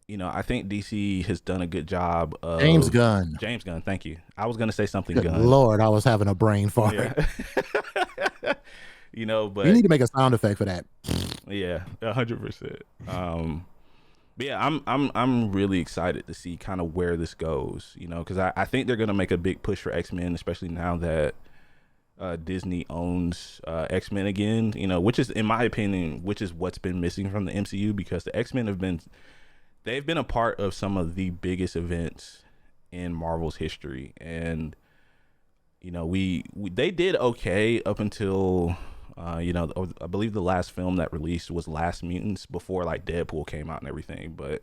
you know, I think DC has done a good job of James Gunn. Thank you. I was gonna say something. Good Gunn. Lord, I was having a brain fart. Yeah. You know, but you need to make a sound effect for that. Yeah, 100%. But yeah, I'm really excited to see kind of where this goes. You know, because I think they're gonna make a big push for X-Men, especially now that Disney owns X-Men again. You know, which is, in my opinion, what's been missing from the MCU, because the X-Men they've been a part of some of the biggest events in Marvel's history, and you know, they did okay up until you know, I believe the last film that released was Last Mutants, before like Deadpool came out and everything. But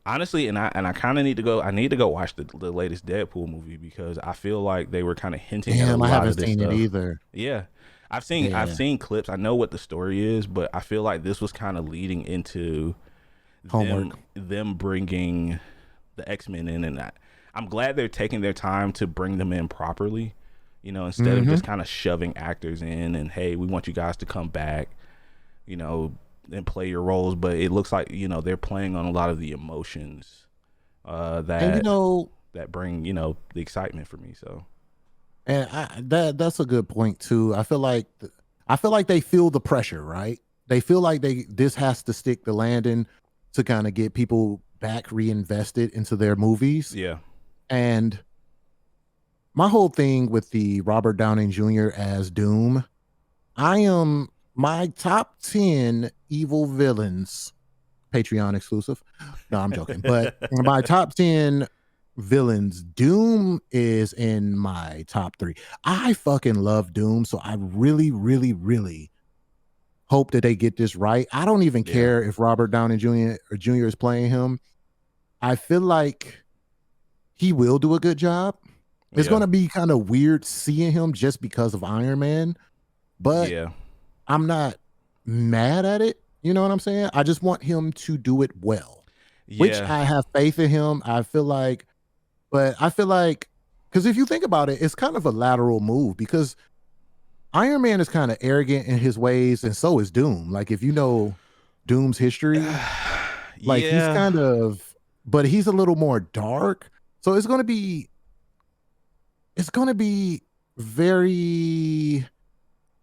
honestly, and I kind of need to go. I need to go watch the latest Deadpool movie, because I feel like they were kind of hinting at a lot of this stuff. I haven't seen it either. Yeah, I've seen clips. I know what the story is, but I feel like this was kind of leading into them bringing the X-Men in, and I'm glad they're taking their time to bring them in properly. You know, instead of just kind of shoving actors in and, hey, we want you guys to come back, you know, and play your roles. But it looks like, you know, they're playing on a lot of the emotions that bring, you know, the excitement for me. So, and that's a good point too. I feel like they feel the pressure, right? They feel like this has to stick the landing to kind of get people back reinvested into their movies. Yeah. And my whole thing with the Robert Downey Jr. as Doom, my top 10 evil villains, Patreon exclusive. No, I'm joking. But my top 10 villains, Doom is in my top 3. I fucking love Doom, so I really, really, really hope that they get this right. I don't even Yeah. care if Robert Downey Jr. is playing him. I feel like he will do a good job. It's Yeah. gonna be kind of weird seeing him just because of Iron Man, but Yeah. I'm not mad at it. You know what I'm saying? I just want him to do it well, which Yeah. I have faith in him. But I feel like, because if you think about it, it's kind of a lateral move because Iron Man is kind of arrogant in his ways, and so is Doom. Like, if you know Doom's history, like he's Yeah. kind of, but he's a little more dark. So it's gonna be very,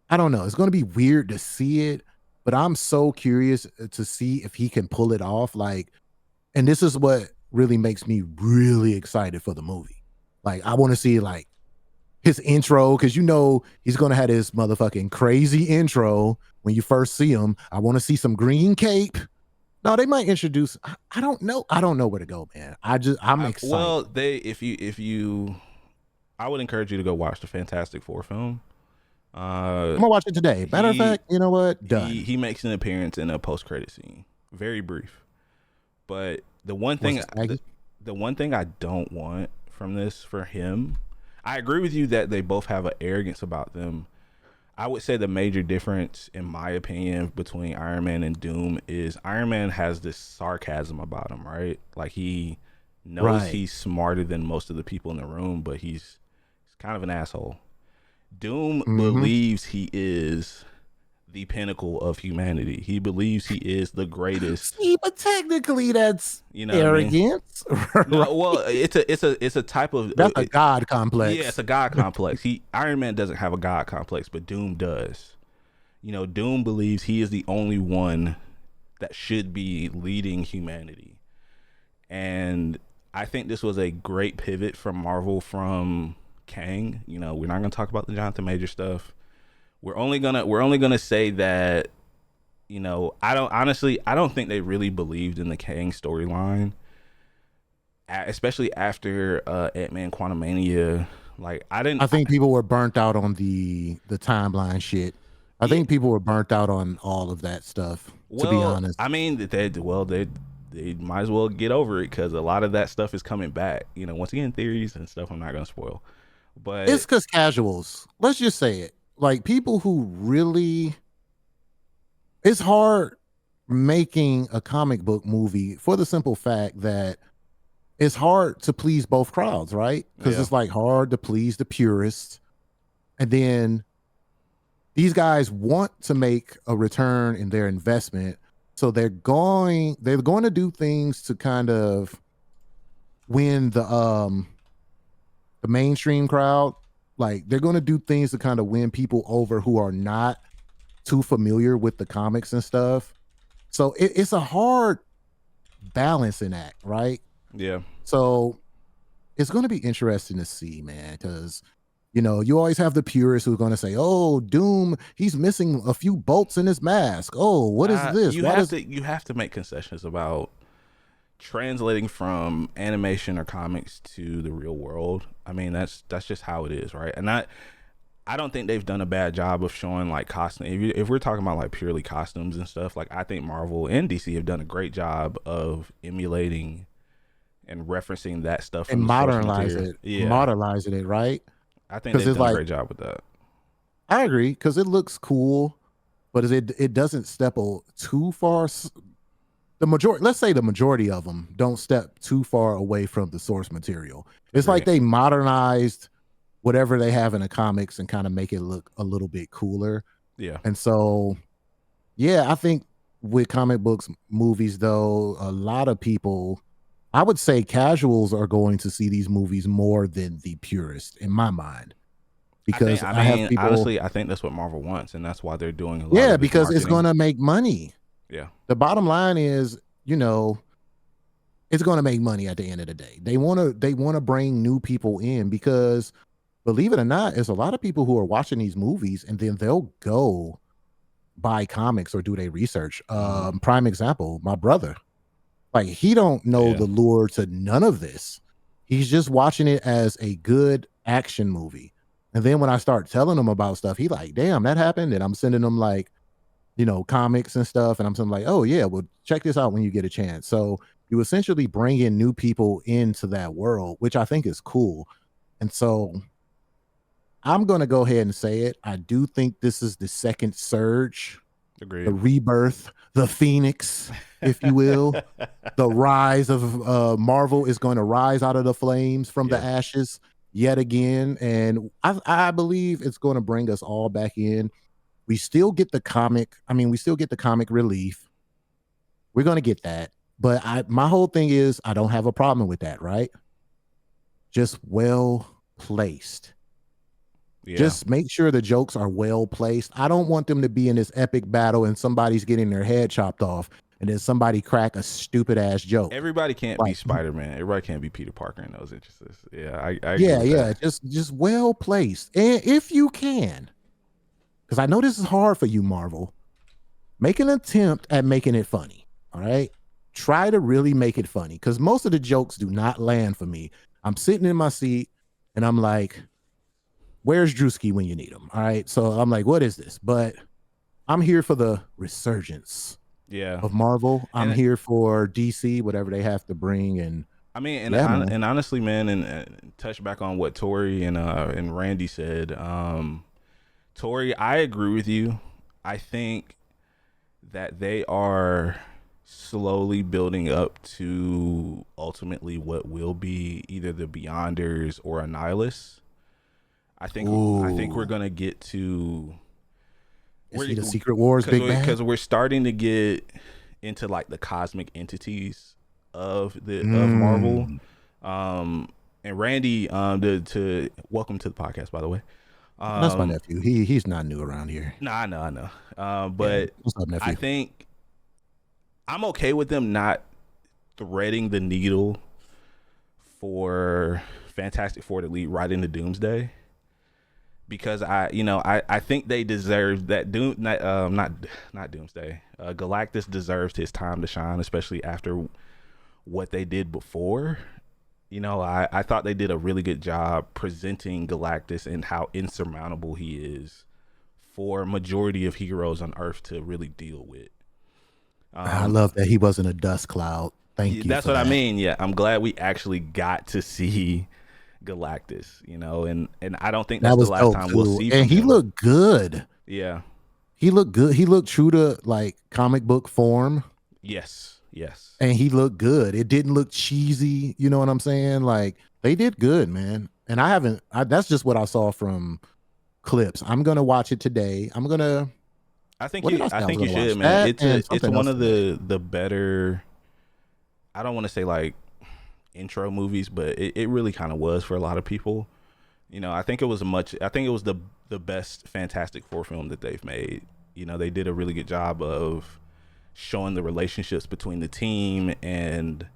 I don't know. It's gonna be weird to see it, but I'm so curious to see if he can pull it off. Like, and this is what really makes me really excited for the movie. Like, I want to see like his intro, because you know he's gonna have his motherfucking crazy intro when you first see him. I want to see some green cape. No, they might introduce. I don't know. I don't know where to go, man. I'm excited. Well, they if you I would encourage you to go watch the Fantastic Four film. I'm gonna watch it today. Matter of He fact, you know what? he Done. he makes an appearance in a post credit scene, very brief. But the one Was thing it Saggy? the one thing I don't want from this for him, I agree with you that they both have an arrogance about them. I would say the major difference, in my opinion, between Iron Man and Doom is Iron Man has this sarcasm about him, right? Like he knows Right. he's smarter than most of the people in the room, but he's kind of an asshole. Doom Mm-hmm. believes he is the pinnacle of humanity. He believes he is the greatest. See, but technically that's You know what I mean? arrogance, No, right? well, it's a type of That's a god yeah, it's complex. a god complex. Iron Man doesn't have a god complex, but Doom does. You know, Doom believes he is the only one that should be leading humanity. And I think this was a great pivot from Marvel from Kang. You know, we're not going to talk about the Jonathan Major stuff. We're only going to say that, you know, I don't think they really believed in the Kang storyline, especially after Ant-Man Quantumania. Like I didn't I think people were burnt out on the timeline shit. I yeah, think people were burnt out on all of that stuff, to be well, honest. I mean, they might as well get over it because a lot of that stuff is coming back. You know, once again, theories and stuff. I'm not gonna spoil, It's but because casuals, let's just say it. Like people who really, it's hard making a comic book movie for the simple fact that it's hard to please both crowds, right? Because yeah, it's like hard to please the purists. And then these guys want to make a return in their investment. So they're going to do things to kind of win the mainstream crowd. Like they're going to do things to kind of win people over who are not too familiar with the comics and stuff. So it's a hard balancing act, right? yeah. So it's going to be interesting to see, man, because you always have the purists who are going to say, "Oh, Doom, he's missing a few bolts in his mask. Oh, what is this? Why does?" You have to make concessions about translating from animation or comics to the real world. I mean, that's just how it is, right? And I don't think they've done a bad job of showing like costume. If we're talking about like purely costumes and stuff, like I think Marvel and DC have done a great job of emulating and referencing that stuff And from the source material. Yeah, modernizing it, right? I think Because they've it's done a like, great job with that. I agree, because it looks cool, but it doesn't step too far. The majority, let's say the majority of them don't step too far away from the source material. It's like Agreed. they modernized whatever they have in the comics and kind of make it look a little bit cooler. Yeah, And so, yeah, I think with comic books movies, though, a lot of people, I would say casuals are going to see these movies more than the purists, in my mind, because I I have mean, people, honestly, I think that's what Marvel wants, and that's why they're doing a lot yeah, of this because it's going marketing. to make money. Yeah, The bottom line is, you know, it's going to make money at the end of the day. They want to bring new people in because, believe it or not, there's a lot of people who are watching these movies and then they'll go buy comics or do their research. hmm Prime example, my brother. Like he don't know yeah, the lure to none of this. He's just watching it as a good action movie. And then when I start telling him about stuff, he like, damn, that happened. And I'm sending him like, comics and stuff. And I'm saying like, oh yeah, well, check this out when you get a chance. So you essentially bring in new people into that world, which I think is cool. And so I'm going to go ahead and say it. I do think this is the second surge, Agreed. the rebirth, the phoenix, if you will. The rise of Marvel is going to rise out of the flames from the ashes yet again. And I believe it's going to bring us all back in. We still get the comic. I mean, we still get the comic relief. We're going to get that. But my whole thing is I don't have a problem with that, right? Just well placed. Yeah. Just make sure the jokes are well placed. I don't want them to be in this epic battle and somebody's getting their head chopped off and then somebody crack a stupid ass joke. Everybody can't be Spider-Man. Everybody can't be Peter Parker in those instances. Yeah, I yeah. that. Just well placed. And if you can, because I know this is hard for you, Marvel, make an attempt at making it funny. All right. Try to really make it funny because most of the jokes do not land for me. I'm sitting in my seat and I'm like, where's Drewski when you need him? All right. So I'm like, what is this? But I'm here for the resurgence of Marvel. I'm here for DC, whatever they have to bring. And I mean, and honestly, man, and touch back on what Tori and Randy said. Tori, I agree with you. I think that they are slowly building up to ultimately what will be either the Beyonders or Annihilus. I think we're gonna get to the Secret Wars big bang because we're starting to get into like the cosmic entities of Marvel. And Randy, to welcome to the podcast, by the way. That's my nephew. He's not new around here. No, I know. But what's up, nephew? I think I'm okay with them not threading the needle for Fantastic Four to lead right into Doomsday, because I think they deserve that. Not Doomsday. Galactus deserves his time to shine, especially after what they did before. I thought they did a really good job presenting Galactus and how insurmountable he is for a majority of heroes on Earth to really deal with. I love that he wasn't a dust cloud. Thank you. That's what I mean. Yeah, I'm glad we actually got to see Galactus. And I don't think that's the last time we'll see. And he looked good. Yeah, he looked good. He looked true to like comic book form. Yes. And he looked good. It didn't look cheesy. You know what I'm saying? Like they did good, man. And that's just what I saw from clips. I'm gonna watch it today. I think you should, man. It's one of the better. I don't want to say like intro movies, but it really kind of was for a lot of people. I think it was the best Fantastic Four film that they've made. They did a really good job of showing the relationships between the team, and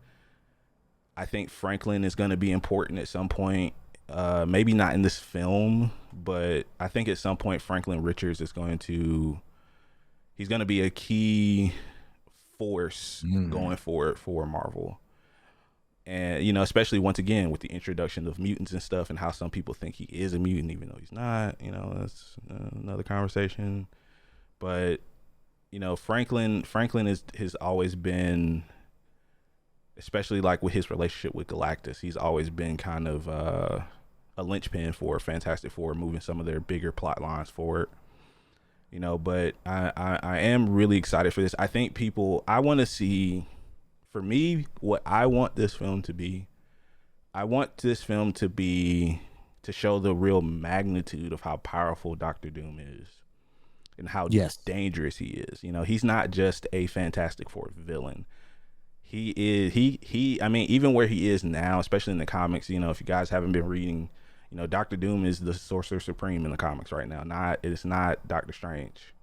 I think Franklin is going to be important at some point. Maybe not in this film, but I think at some point Franklin Richards is going to be a key force going forward for Marvel. And especially once again with the introduction of mutants and stuff, and how some people think he is a mutant even though he's not. That's another conversation. But Franklin has always been, especially like with his relationship with Galactus, he's always been kind of a linchpin for Fantastic Four, moving some of their bigger plot lines forward. But I am really excited for this. I think I want to see, for me, what I want this film to be. I want this film to show the real magnitude of how powerful Doctor Doom is. And how dangerous he is. He's not just a Fantastic Four villain. He is. I mean, even where he is now, especially in the comics. If you guys haven't been reading, Doctor Doom is the Sorcerer Supreme in the comics right now. It's not Doctor Strange.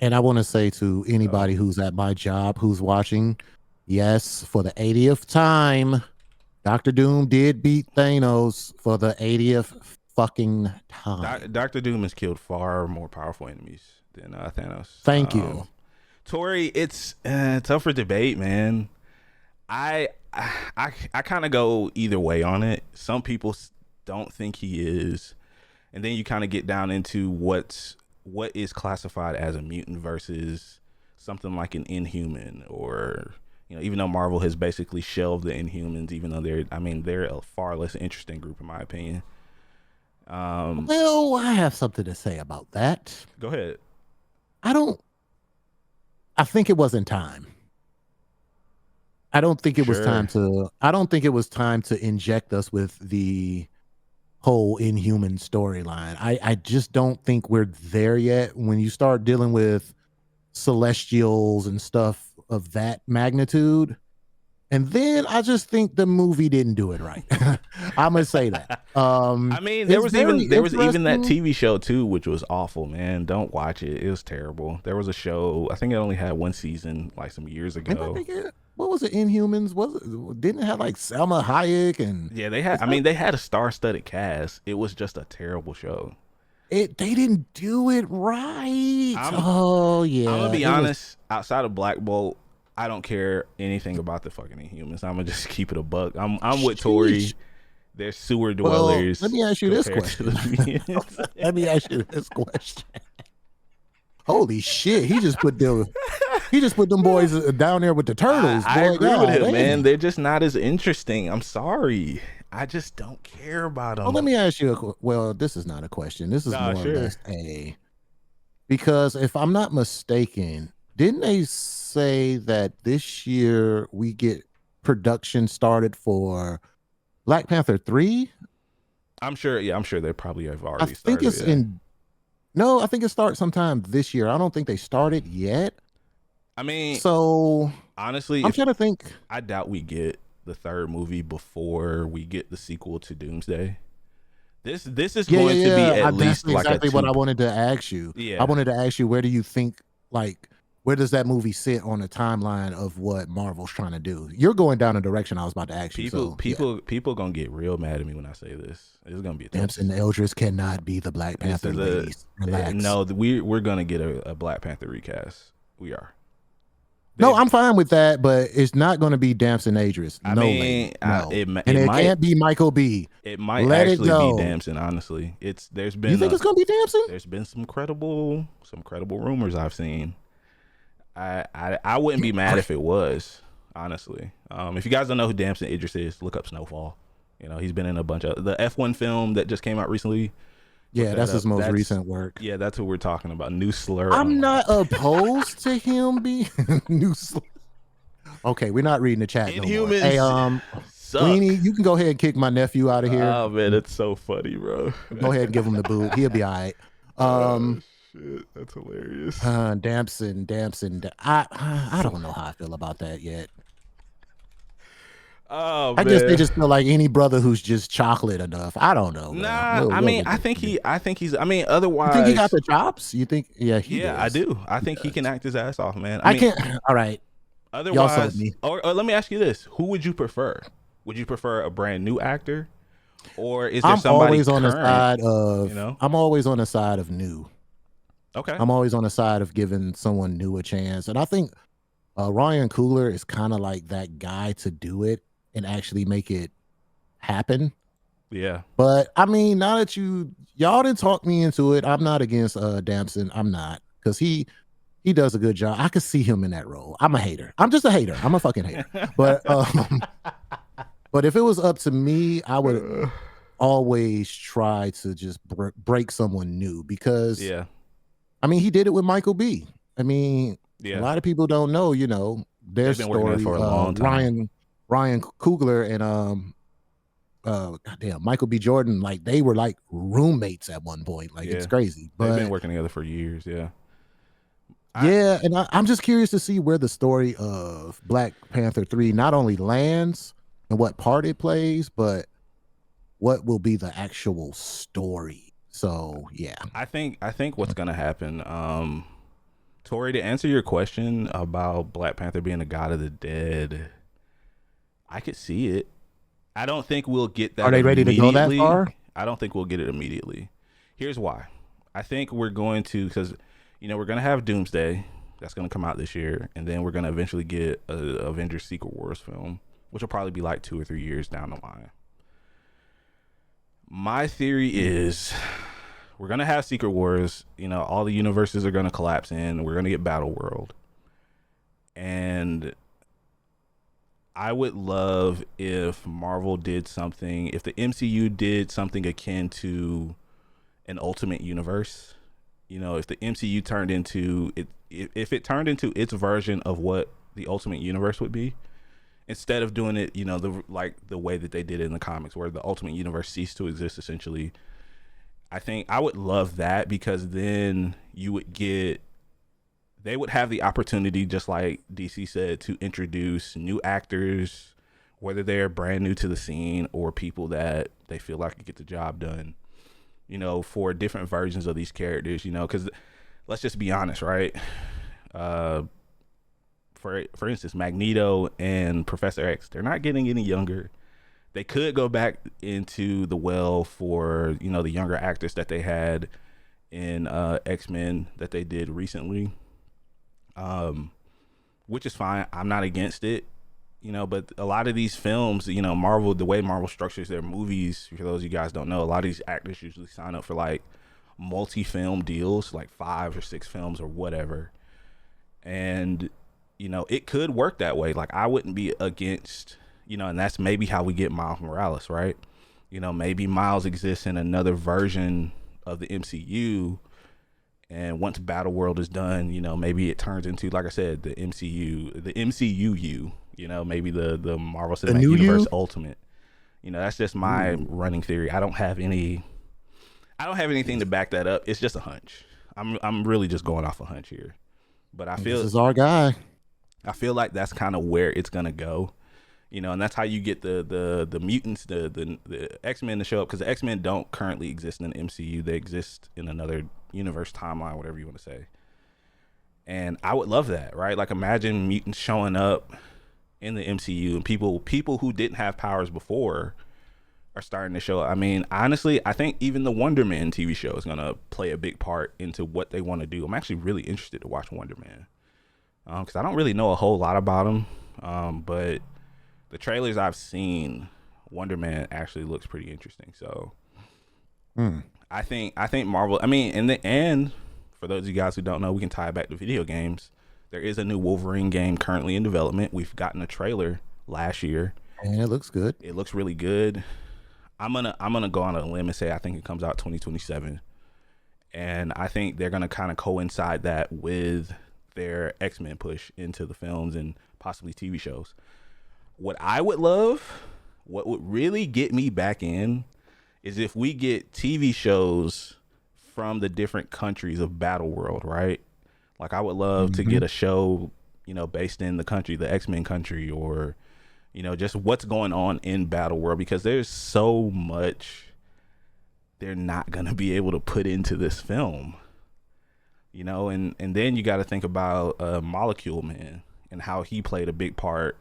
And I want to say to anybody who's at my job who's watching, yes, for the 80th time, Doctor Doom did beat Thanos for the 80th fucking time. Doctor Doom has killed far more powerful enemies than Thanos. Thank you, Tori. It's tough for debate, man. I I kind of go either way on it. Some people don't think he is, and then you kind of get down into what is classified as a mutant versus something like an Inhuman, or even though Marvel has basically shelved the Inhumans, even though they're a far less interesting group in my opinion. Well, I have something to say about that. Go ahead. I think it wasn't time. I don't think it was time to inject us with the whole Inhuman storyline. I just don't think we're there yet. When you start dealing with Celestials and stuff of that magnitude, and then I just think the movie didn't do it right. I'm gonna say that. There was even that TV show too, which was awful, man. Don't watch it. It was terrible. There was a show, I think it only had one season, like some years ago. What was it? Inhumans? Didn't it have like Salma Hayek and? Yeah, they had a star-studded cast. It was just a terrible show. They didn't do it right. Oh yeah. I'm gonna be honest. Outside of Black Bolt, I don't care anything about the fucking Inhumans. I'm gonna just keep it a buck. I'm with Tori. They're sewer dwellers. Let me ask you this question. Holy shit! He just put them boys down there with the turtles. I agree with him, man. They're just not as interesting. I'm sorry. I just don't care about them. Well, let me ask you. This is not a question. This is more or less because if I'm not mistaken, didn't they say that this year we get production started for Black Panther 3? I'm sure. Yeah, I'm sure they probably have already started. I think it's No, I think it starts sometime this year. I don't think they started yet. So honestly, I'm trying to think. I doubt we get the third movie before we get the sequel to Doomsday. This is going to be at least like exactly what I wanted to ask you. Yeah, I wanted to ask you, where do you think, like, where does that movie sit on the timeline of what Marvel's trying to do? You're going down a direction I was about to ask you. People gonna get real mad at me when I say this. It's gonna be a Damson Eldridge cannot be the Black Panther. Ladies. Relax. No, we're gonna get a Black Panther recast. We are. No, I'm fine with that, but it's not going to be Damson Idris. No. It can't be Michael B. It might actually be Damson. Honestly, you think it's going to be Damson? There's been some credible rumors I've seen. I wouldn't be mad if it was, honestly. If you guys don't know who Damson Idris is, look up Snowfall. He's been in a bunch of the F1 film that just came out recently. Yeah, that's his most recent work. Yeah, that's what we're talking about. New slur. I'm not opposed to him being new slur. Okay, we're not reading the chat no more. Hey, Weenie, you can go ahead and kick my nephew out of here. Oh man, it's so funny, bro. Go ahead and give him the boot. He'll be all right. Shit, that's hilarious. Damson. I don't know how I feel about that yet. Oh, I guess they just feel like any brother who's just chocolate enough. I don't know. Nah, I think he's. Otherwise, you think he got the chops? You think? Yeah, yeah, I do. I think he can act his ass off, man. I can't. All right. Otherwise, or let me ask you this: who would you prefer? Would you prefer a brand new actor, or is there somebody always on current, the side of? I'm always on the side of new. Okay. I'm always on the side of giving someone new a chance, and I think Ryan Coogler is kind of like that guy to do it and actually make it happen. Yeah. But now that y'all didn't talk me into it, I'm not against Damson. I'm not, because he does a good job. I could see him in that role. I'm a hater. I'm just a hater. I'm a fucking hater. But but if it was up to me, I would always try to just break someone new, because he did it with Michael B. A lot of people don't know, their story. For a long time. Ryan Coogler and Michael B. Jordan, like, they were like roommates at one point. Like, it's crazy. But they've been working together for years. Yeah. And I'm just curious to see where the story of Black Panther 3 not only lands and what part it plays, but what will be the actual story. So yeah, I think what's gonna happen, Tori, to answer your question about Black Panther being a god of the dead, I could see it. I don't think we'll get that. Are they ready to go that far? I don't think we'll get it immediately. Here's why. I think we're going to, because we're going to have Doomsday. That's going to come out this year. And then we're going to eventually get a Avengers Secret Wars film. which will probably be like 2 or 3 years down the line. My theory is we're going to have Secret Wars. You know, all the universes are going to collapse in. We're going to get Battle World. And I would love if Marvel did something, if the MCU did something akin to an Ultimate Universe. You know, if the MCU turned into it, if it turned into its version of what the Ultimate Universe would be, instead of doing it, you know, the way that they did it in the comics, where the Ultimate Universe ceased to exist essentially. I think I would love that, because then they would have the opportunity, just like DC said, to introduce new actors, whether they're brand new to the scene or people that they feel like could get the job done, you know, for different versions of these characters, you know, because let's just be honest, right? For instance, Magneto and Professor X, they're not getting any younger. They could go back into the well for, you know, the younger actors that they had in X-Men that they did recently, which is fine. I'm not against it, you know, but a lot of these films, you know, Marvel, the way Marvel structures their movies, for those of you guys don't know, a lot of these actors usually sign up for like multi-film deals, like 5 or 6 films or whatever. And, you know, it could work that way. Like, I wouldn't be against, you know, and that's maybe how we get Miles Morales, right? You know, maybe Miles exists in another version of the MCU, and once Battle World is done, you know, maybe it turns into, like I said, the MCU, you know, maybe the Marvel Cinematic Universe Ultimate. You know, that's just my running theory. I don't have anything to back that up. It's just a hunch. I'm really just going off a hunch here. But I feel this is our guy. I feel like that's kind of where it's gonna go, you know, and that's how you get the mutants, the X-Men to show up, because the X-Men don't currently exist in the MCU. They exist in another universe, timeline, whatever you want to say. And I would love that, right? Like, imagine mutants showing up in the MCU, and people who didn't have powers before are starting to show up. I mean, honestly, I think even the Wonder Man TV show is gonna play a big part into what they want to do. I'm actually really interested to watch Wonder Man, because I don't really know a whole lot about him, but the trailers I've seen, Wonder Man actually looks pretty interesting. So I think Marvel, I mean, in the end, for those of you guys who don't know, we can tie it back to video games. There is a new Wolverine game currently in development. We've gotten a trailer last year, and it looks good. It looks really good. I'm gonna go on a limb and say I think it comes out 2027, and I think they're gonna kind of coincide that with their X-Men push into the films and possibly TV shows. What I would love, what would really get me back in, is if we get TV shows from the different countries of Battle World, right? Like, I would love to get a show, you know, based in the country, the X-Men country, or, you know, just what's going on in Battle World, because there's so much they're not going to be able to put into this film, you know, and then you got to think about Molecule Man and how he played a big part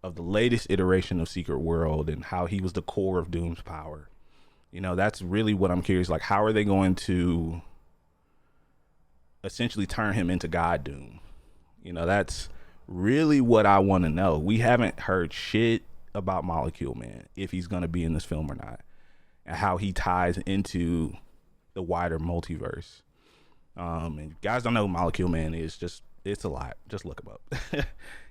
of the latest iteration of Secret World, and how he was the core of Doom's power. You know, that's really what I'm curious. Like, how are they going to essentially turn him into God Doom? You know, that's really what I want to know. We haven't heard shit about Molecule Man, if he's going to be in this film or not, and how he ties into the wider multiverse. And guys don't know who Molecule Man is, it's a lot. Just look him up.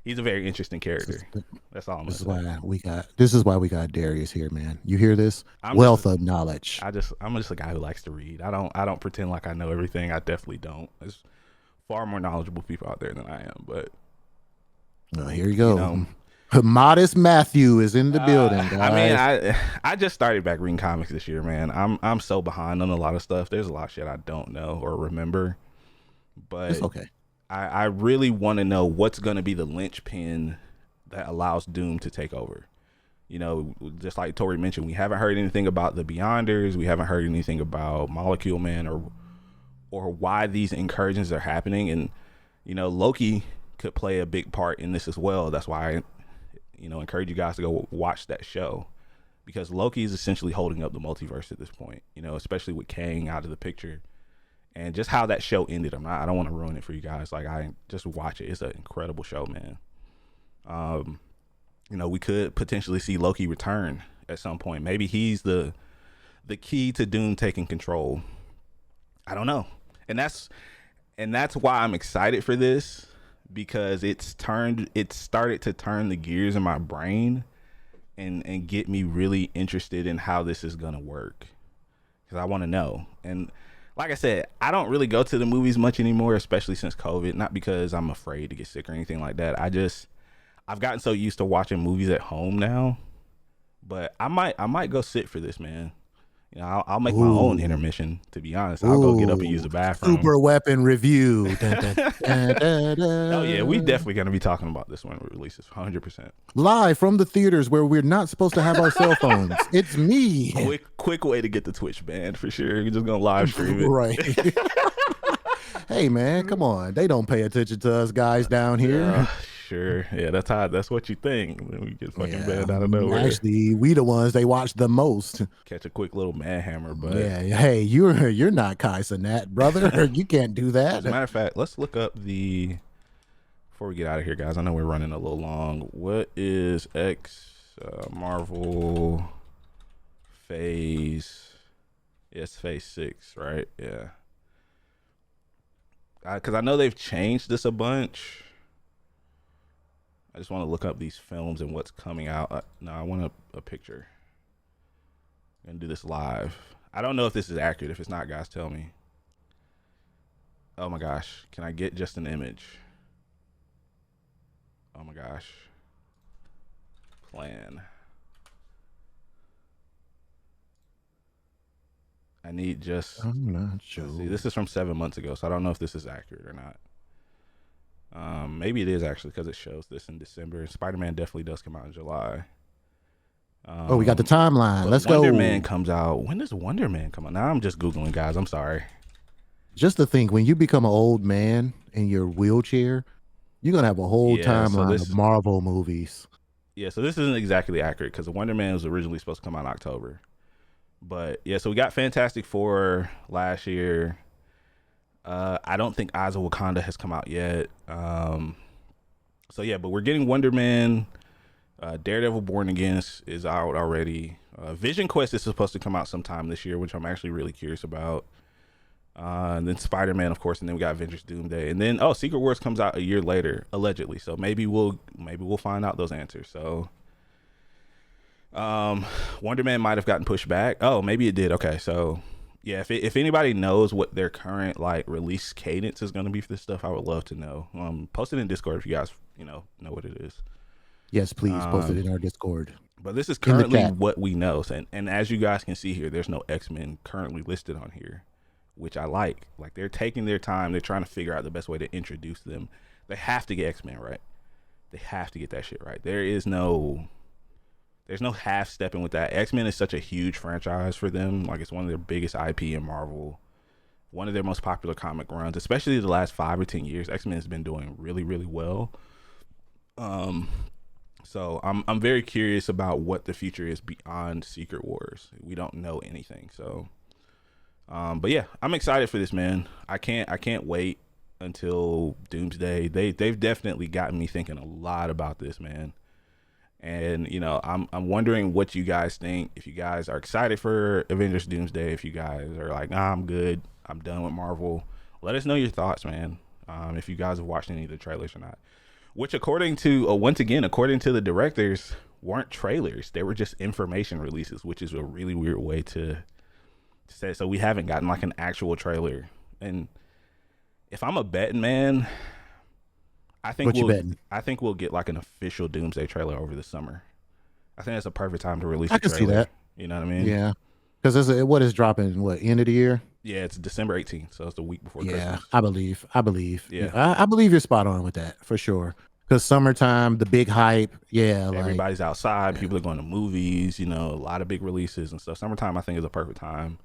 He's a very interesting character. That's all I'm gonna say. This is why we got Darius here, man. You hear this? Wealth of knowledge. I'm just a guy who likes to read. I don't pretend like I know everything. I definitely don't. There's far more knowledgeable people out there than I am. But here you go. You know, Modest Matthew is in the building, guys. I mean, I just started back reading comics this year, man. I'm so behind on a lot of stuff. There's a lot of shit I don't know or remember. But it's okay. I really want to know what's going to be the linchpin that allows Doom to take over. You know, just like Tori mentioned, we haven't heard anything about the Beyonders. We haven't heard anything about Molecule Man or why these incursions are happening. And, you know, Loki could play a big part in this as well. That's why I, you know, encourage you guys to go watch that show, because Loki is essentially holding up the multiverse at this point, you know, especially with Kang out of the picture. And just how that show ended, I don't want to ruin it for you guys. Like, I just watch it. It's an incredible show, man. we could potentially see Loki return at some point. Maybe he's the key to Doom taking control. I don't know. And that's why I'm excited for this, because it started to turn the gears in my brain and get me really interested in how this is going to work, because I want to know. And like I said, I don't really go to the movies much anymore, especially since COVID. Not because I'm afraid to get sick or anything like that. I've gotten so used to watching movies at home now. But I might go sit for this, man. I'll make my own intermission, to be honest. I'll go get up and use the bathroom. Super Weapon review. Dun, dun, dun, dun, dun. Oh yeah, we definitely gonna be talking about this when it releases, 100%. Live from the theaters where we're not supposed to have our cell phones. It's me. Quick way to get the Twitch banned for sure. You're just gonna live stream it, right? Hey man, come on. They don't pay attention to us guys down here. Sure. Yeah, that's what you think when we get fucking banned out of nowhere. Actually, we the ones they watch the most. Catch a quick little man hammer, but hey, you're not Kai Cenat, brother. You can't do that. As a matter of fact, let's look up before we get out of here, guys. I know we're running a little long. What is Marvel phase? Yes, phase 6, right? Yeah. Because I know they've changed this a bunch. I just want to look up these films and what's coming out. No, I want a picture. I'm going to do this live. I don't know if this is accurate. If it's not, guys, tell me. Oh my gosh. Can I get just an image? Oh my gosh. Plan. I need just... I'm not sure. See, this is from 7 months ago, so I don't know if this is accurate or not. Maybe it is actually, because it shows this in December. Spider-Man definitely does come out in July. We got the timeline. Let's go. Wonder Man comes out. When does Wonder Man come out? Now I'm just Googling, guys. I'm sorry. Just to think, when you become an old man in your wheelchair, you're going to have a whole timeline of Marvel movies. Yeah, so this isn't exactly accurate, because Wonder Man was originally supposed to come out in October. But yeah, so we got Fantastic Four last year. I don't think Eyes of Wakanda has come out yet. So yeah, but we're getting Wonder Man. Daredevil Born Again is out already. Vision Quest is supposed to come out sometime this year, which I'm actually really curious about. And then Spider-Man, of course, and then we got Avengers Doomsday. And then Secret Wars comes out a year later, allegedly. So maybe we'll find out those answers. So Wonder Man might have gotten pushed back. Oh, maybe it did. Okay, so yeah, if anybody knows what their current release cadence is going to be for this stuff, I would love to know. Post it in Discord if you guys know what it is. Yes, please post it in our Discord. But this is currently what we know, and as you guys can see here, there's no X-Men currently listed on here, which I like. Like, they're taking their time. They're trying to figure out the best way to introduce them. They have to get X-Men right. They have to get that shit right. There's no half stepping with that. X-Men is such a huge franchise for them. Like, it's one of their biggest IP in Marvel. One of their most popular comic runs, especially the last 5 or 10 years. X-Men has been doing really, really well. So I'm very curious about what the future is beyond Secret Wars. We don't know anything. So, but yeah, I'm excited for this, man. I can't wait until Doomsday. They've definitely gotten me thinking a lot about this, man. And I'm wondering what you guys think. If you guys are excited for Avengers Doomsday, if you guys are like, nah, I'm good, I'm done with Marvel, let us know your thoughts, man. If you guys have watched any of the trailers or not, which according to the directors, weren't trailers. They were just information releases, which is a really weird way to say. So we haven't gotten like an actual trailer. And if I'm a betting man, I think we'll get like an official Doomsday trailer over the summer. I think that's a perfect time to release a trailer. I can see that. You know what I mean? Yeah. Because what is dropping, end of the year? Yeah, it's December 18th, so it's the week before Christmas. Yeah, I believe. Yeah. I believe you're spot on with that, for sure. Because summertime, the big hype, everybody's outside, people are going to movies, a lot of big releases and stuff. Summertime, I think, is a perfect time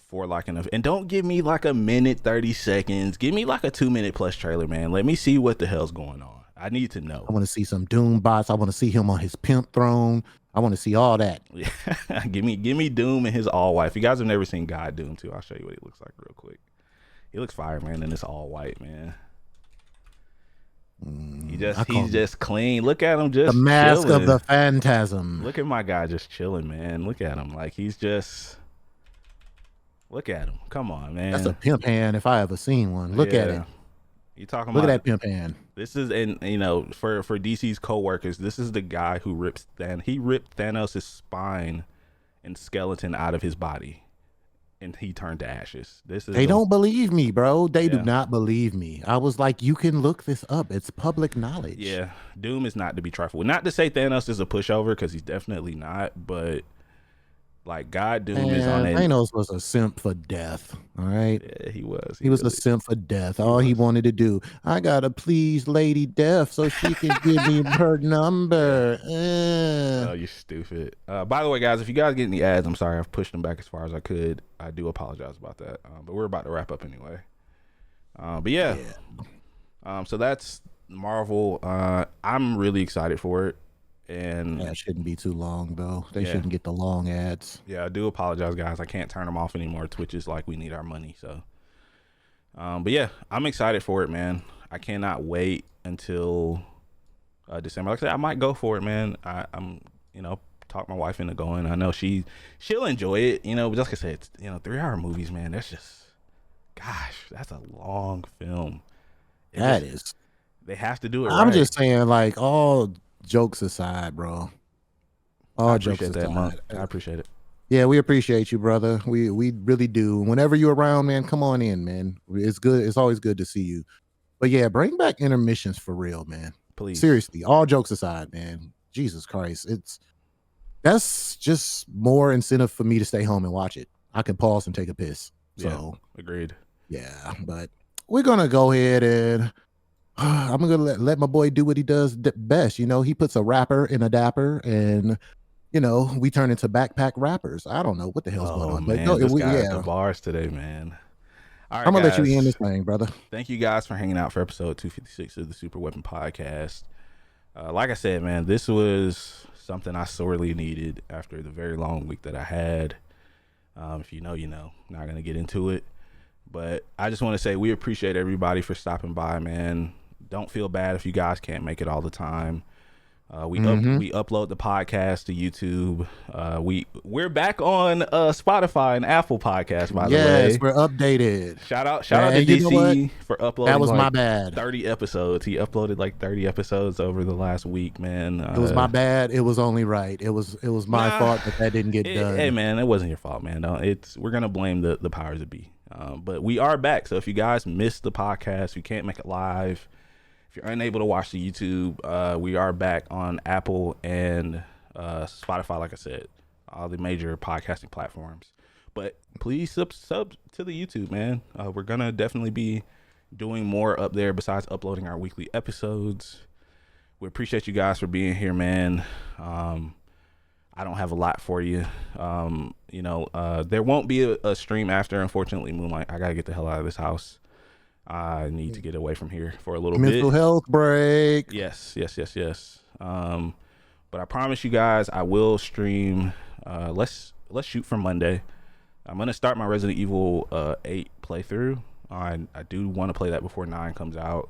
for and don't give me like a minute, 30 seconds. Give me like a 2-minute plus trailer, man. Let me see what the hell's going on. I need to know. I want to see some Doom bots. I want to see him on his pimp throne. I want to see all that. Yeah. give me Doom and his all white. If you guys have never seen God Doom 2, I'll show you what he looks like real quick. He looks fire, man, and it's all white, man. I call He's it just clean. Look at him the just mask of the chilling. phantasm. Look at my guy just chilling, man. Look at him. Like he's just look at him. Come on, That's a man. pimp hand if I ever seen one. Look at it. Yeah. You talking Look at about that pimp hand. this is and you know, for DC's co-workers, this is the guy who ripped Thanos' spine and skeleton out of his body and he turned to ashes. This is They don't believe me, bro. They do Yeah. not believe me. I was like, you can look this up. It's public knowledge. Yeah. Doom is not to be trifled with. Not to say Thanos is a pushover because he's definitely not, but like God Doom is on And it. Thanos was a simp for death. All right. Yeah, he was. He was a really- simp for death. All he wanted to do, I gotta please Lady Death so she can give me her number. Oh, you're stupid. By the way, guys, if you guys get any ads, I'm sorry. I've pushed them back as far as I could. I do apologize about that. But we're about to wrap up anyway. But yeah. So that's Marvel. I'm really excited for it. And that shouldn't be too long, though. They shouldn't get the long ads. Yeah, I do apologize, guys. I can't turn them off anymore. Twitch is like, we need our money. So, but yeah, I'm excited for it, man. I cannot wait until December. Like I said, I might go for it, man. I'm, talk my wife into going. I know she'll enjoy it, but like I said, it's, 3-hour movies, man. That's just, gosh, that's a long film. They have to do it. I'm right. just saying, like, all jokes aside, bro. All jokes aside. I appreciate it. Yeah, we appreciate you, brother. We really do. Whenever you're around, man, come on in, man. It's good. It's always good to see you. But yeah, bring back intermissions for real, man. Please. Seriously, all jokes aside, man. Jesus Christ. That's just more incentive for me to stay home and watch it. I can pause and take a piss. So agreed. Yeah, but we're gonna go ahead and I'm gonna let my boy do what he does best. He puts a rapper in a dapper, and we turn into backpack rappers. I don't know what the hell's going on. Man, but this guy at the bars today, man. All right, I'm gonna guys. let you end this thing, brother. Thank you guys for hanging out for episode 256 of the Super Weapon Podcast. Like I said, man, this was something I sorely needed after the very long week that I had. If you know, you know. Not gonna get into it, but I just want to say we appreciate everybody for stopping by, man. Don't feel bad if you guys can't make it all the time. We upload the podcast to YouTube. We're back on Spotify and Apple Podcasts, by the way. Yes, we're updated. Shout out to DC for uploading. That was my bad. 30 episodes. He uploaded like 30 episodes over the last week, man. It was my bad. It was only right. It was my fault that didn't get done. Hey, man, it wasn't your fault, man. We're gonna blame the powers that be. But we are back. So if you guys missed the podcast, you can't make it live. If you're unable to watch the YouTube, we are back on Apple and Spotify, like I said, all the major podcasting platforms. But please sub to the YouTube, man. We're going to definitely be doing more up there besides uploading our weekly episodes. We appreciate you guys for being here, man. I don't have a lot for you. There won't be a stream after, unfortunately, Moonlight. I got to get the hell out of this house. I need to get away from here for a little bit. Mental health break. Yes. But I promise you guys, I will stream. Let's shoot for Monday. I'm gonna start my Resident Evil 8 playthrough. I do want to play that before 9 comes out.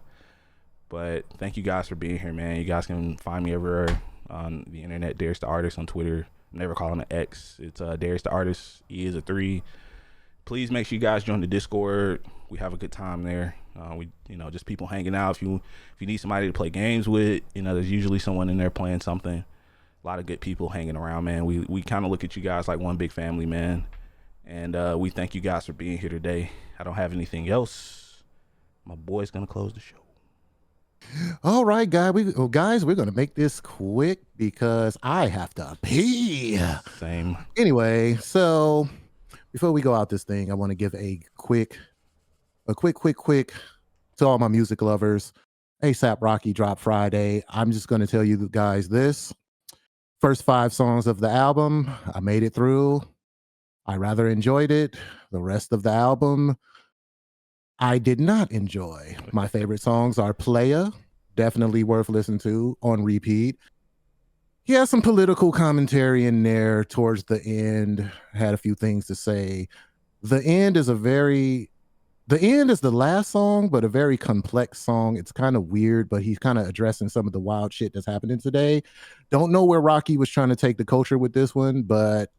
But thank you guys for being here, man. You guys can find me everywhere on the internet. Darius the Artist on Twitter. I'm never calling it X. It's Darius the Artist. E is a 3. Please make sure you guys join the Discord. We have a good time there. We just people hanging out. If you need somebody to play games with, there's usually someone in there playing something. A lot of good people hanging around, man. We kind of look at you guys like one big family, man. And we thank you guys for being here today. I don't have anything else. My boy's gonna close the show. All right, guys, we're gonna make this quick because I have to pee. Same. Anyway, so before we go out this thing, I want to give a quick to all my music lovers. ASAP Rocky dropped Friday. I'm just going to tell you guys this. First 5 songs of the album, I made it through. I rather enjoyed it. The rest of the album, I did not enjoy. My favorite songs are Playa, definitely worth listening to on repeat. He has some political commentary in there towards the end. Had a few things to say. The end is a very The end is the last song, but a very complex song. It's kind of weird, but he's kind of addressing some of the wild shit that's happening today. Don't know where Rocky was trying to take the culture with this one, but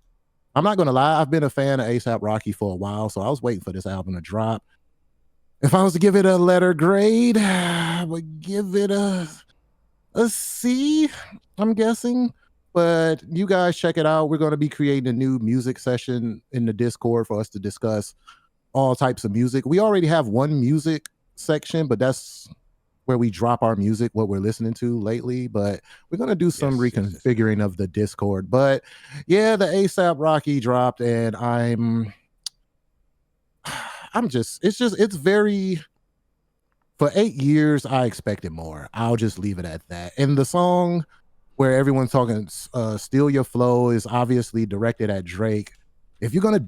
I'm not gonna lie, I've been a fan of ASAP Rocky for a while, so I was waiting for this album to drop. If I was to give it a letter grade, I would give it a C, I'm guessing. But you guys check it out. We're going to be creating a new music session in the Discord for us to discuss all types of music. We already have one music section, but that's where we drop our music, what we're listening to lately. But we're going to do some reconfiguring of the Discord. But yeah, the ASAP Rocky dropped, and it's very, for 8 years, I expected more. I'll just leave it at that. And the song where everyone's talking, Steal Your Flow, is obviously directed at Drake. If you're going to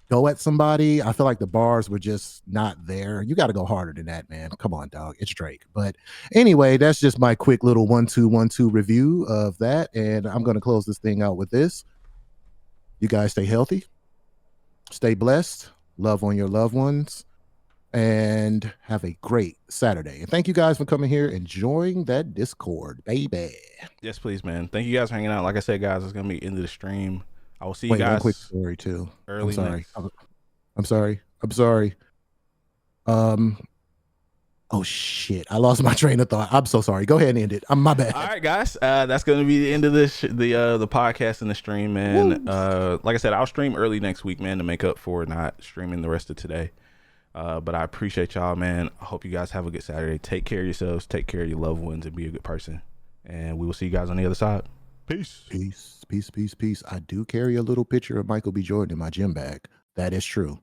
go at somebody, I feel like the bars were just not there. You got to go harder than that, man. Come on, dog. It's Drake. But anyway, that's just my quick little 1-2-1-2 review of that. And I'm going to close this thing out with this. You guys stay healthy, stay blessed, love on your loved ones, and have a great Saturday. And thank you guys for coming here and joining that Discord, baby. Yes, please, man. Thank you guys for hanging out. Like I said, guys, it's going to be into the stream. I will see you guys. One quick story too. Early. I'm sorry. Oh shit! I lost my train of thought. I'm so sorry. Go ahead and end it. My bad. All right, guys. That's going to be the end of this, the podcast and the stream, man. Like I said, I'll stream early next week, man, to make up for not streaming the rest of today. But I appreciate y'all, man. I hope you guys have a good Saturday. Take care of yourselves. Take care of your loved ones, and be a good person. And we will see you guys on the other side. Peace. Peace. I do carry a little picture of Michael B. Jordan in my gym bag. That is true.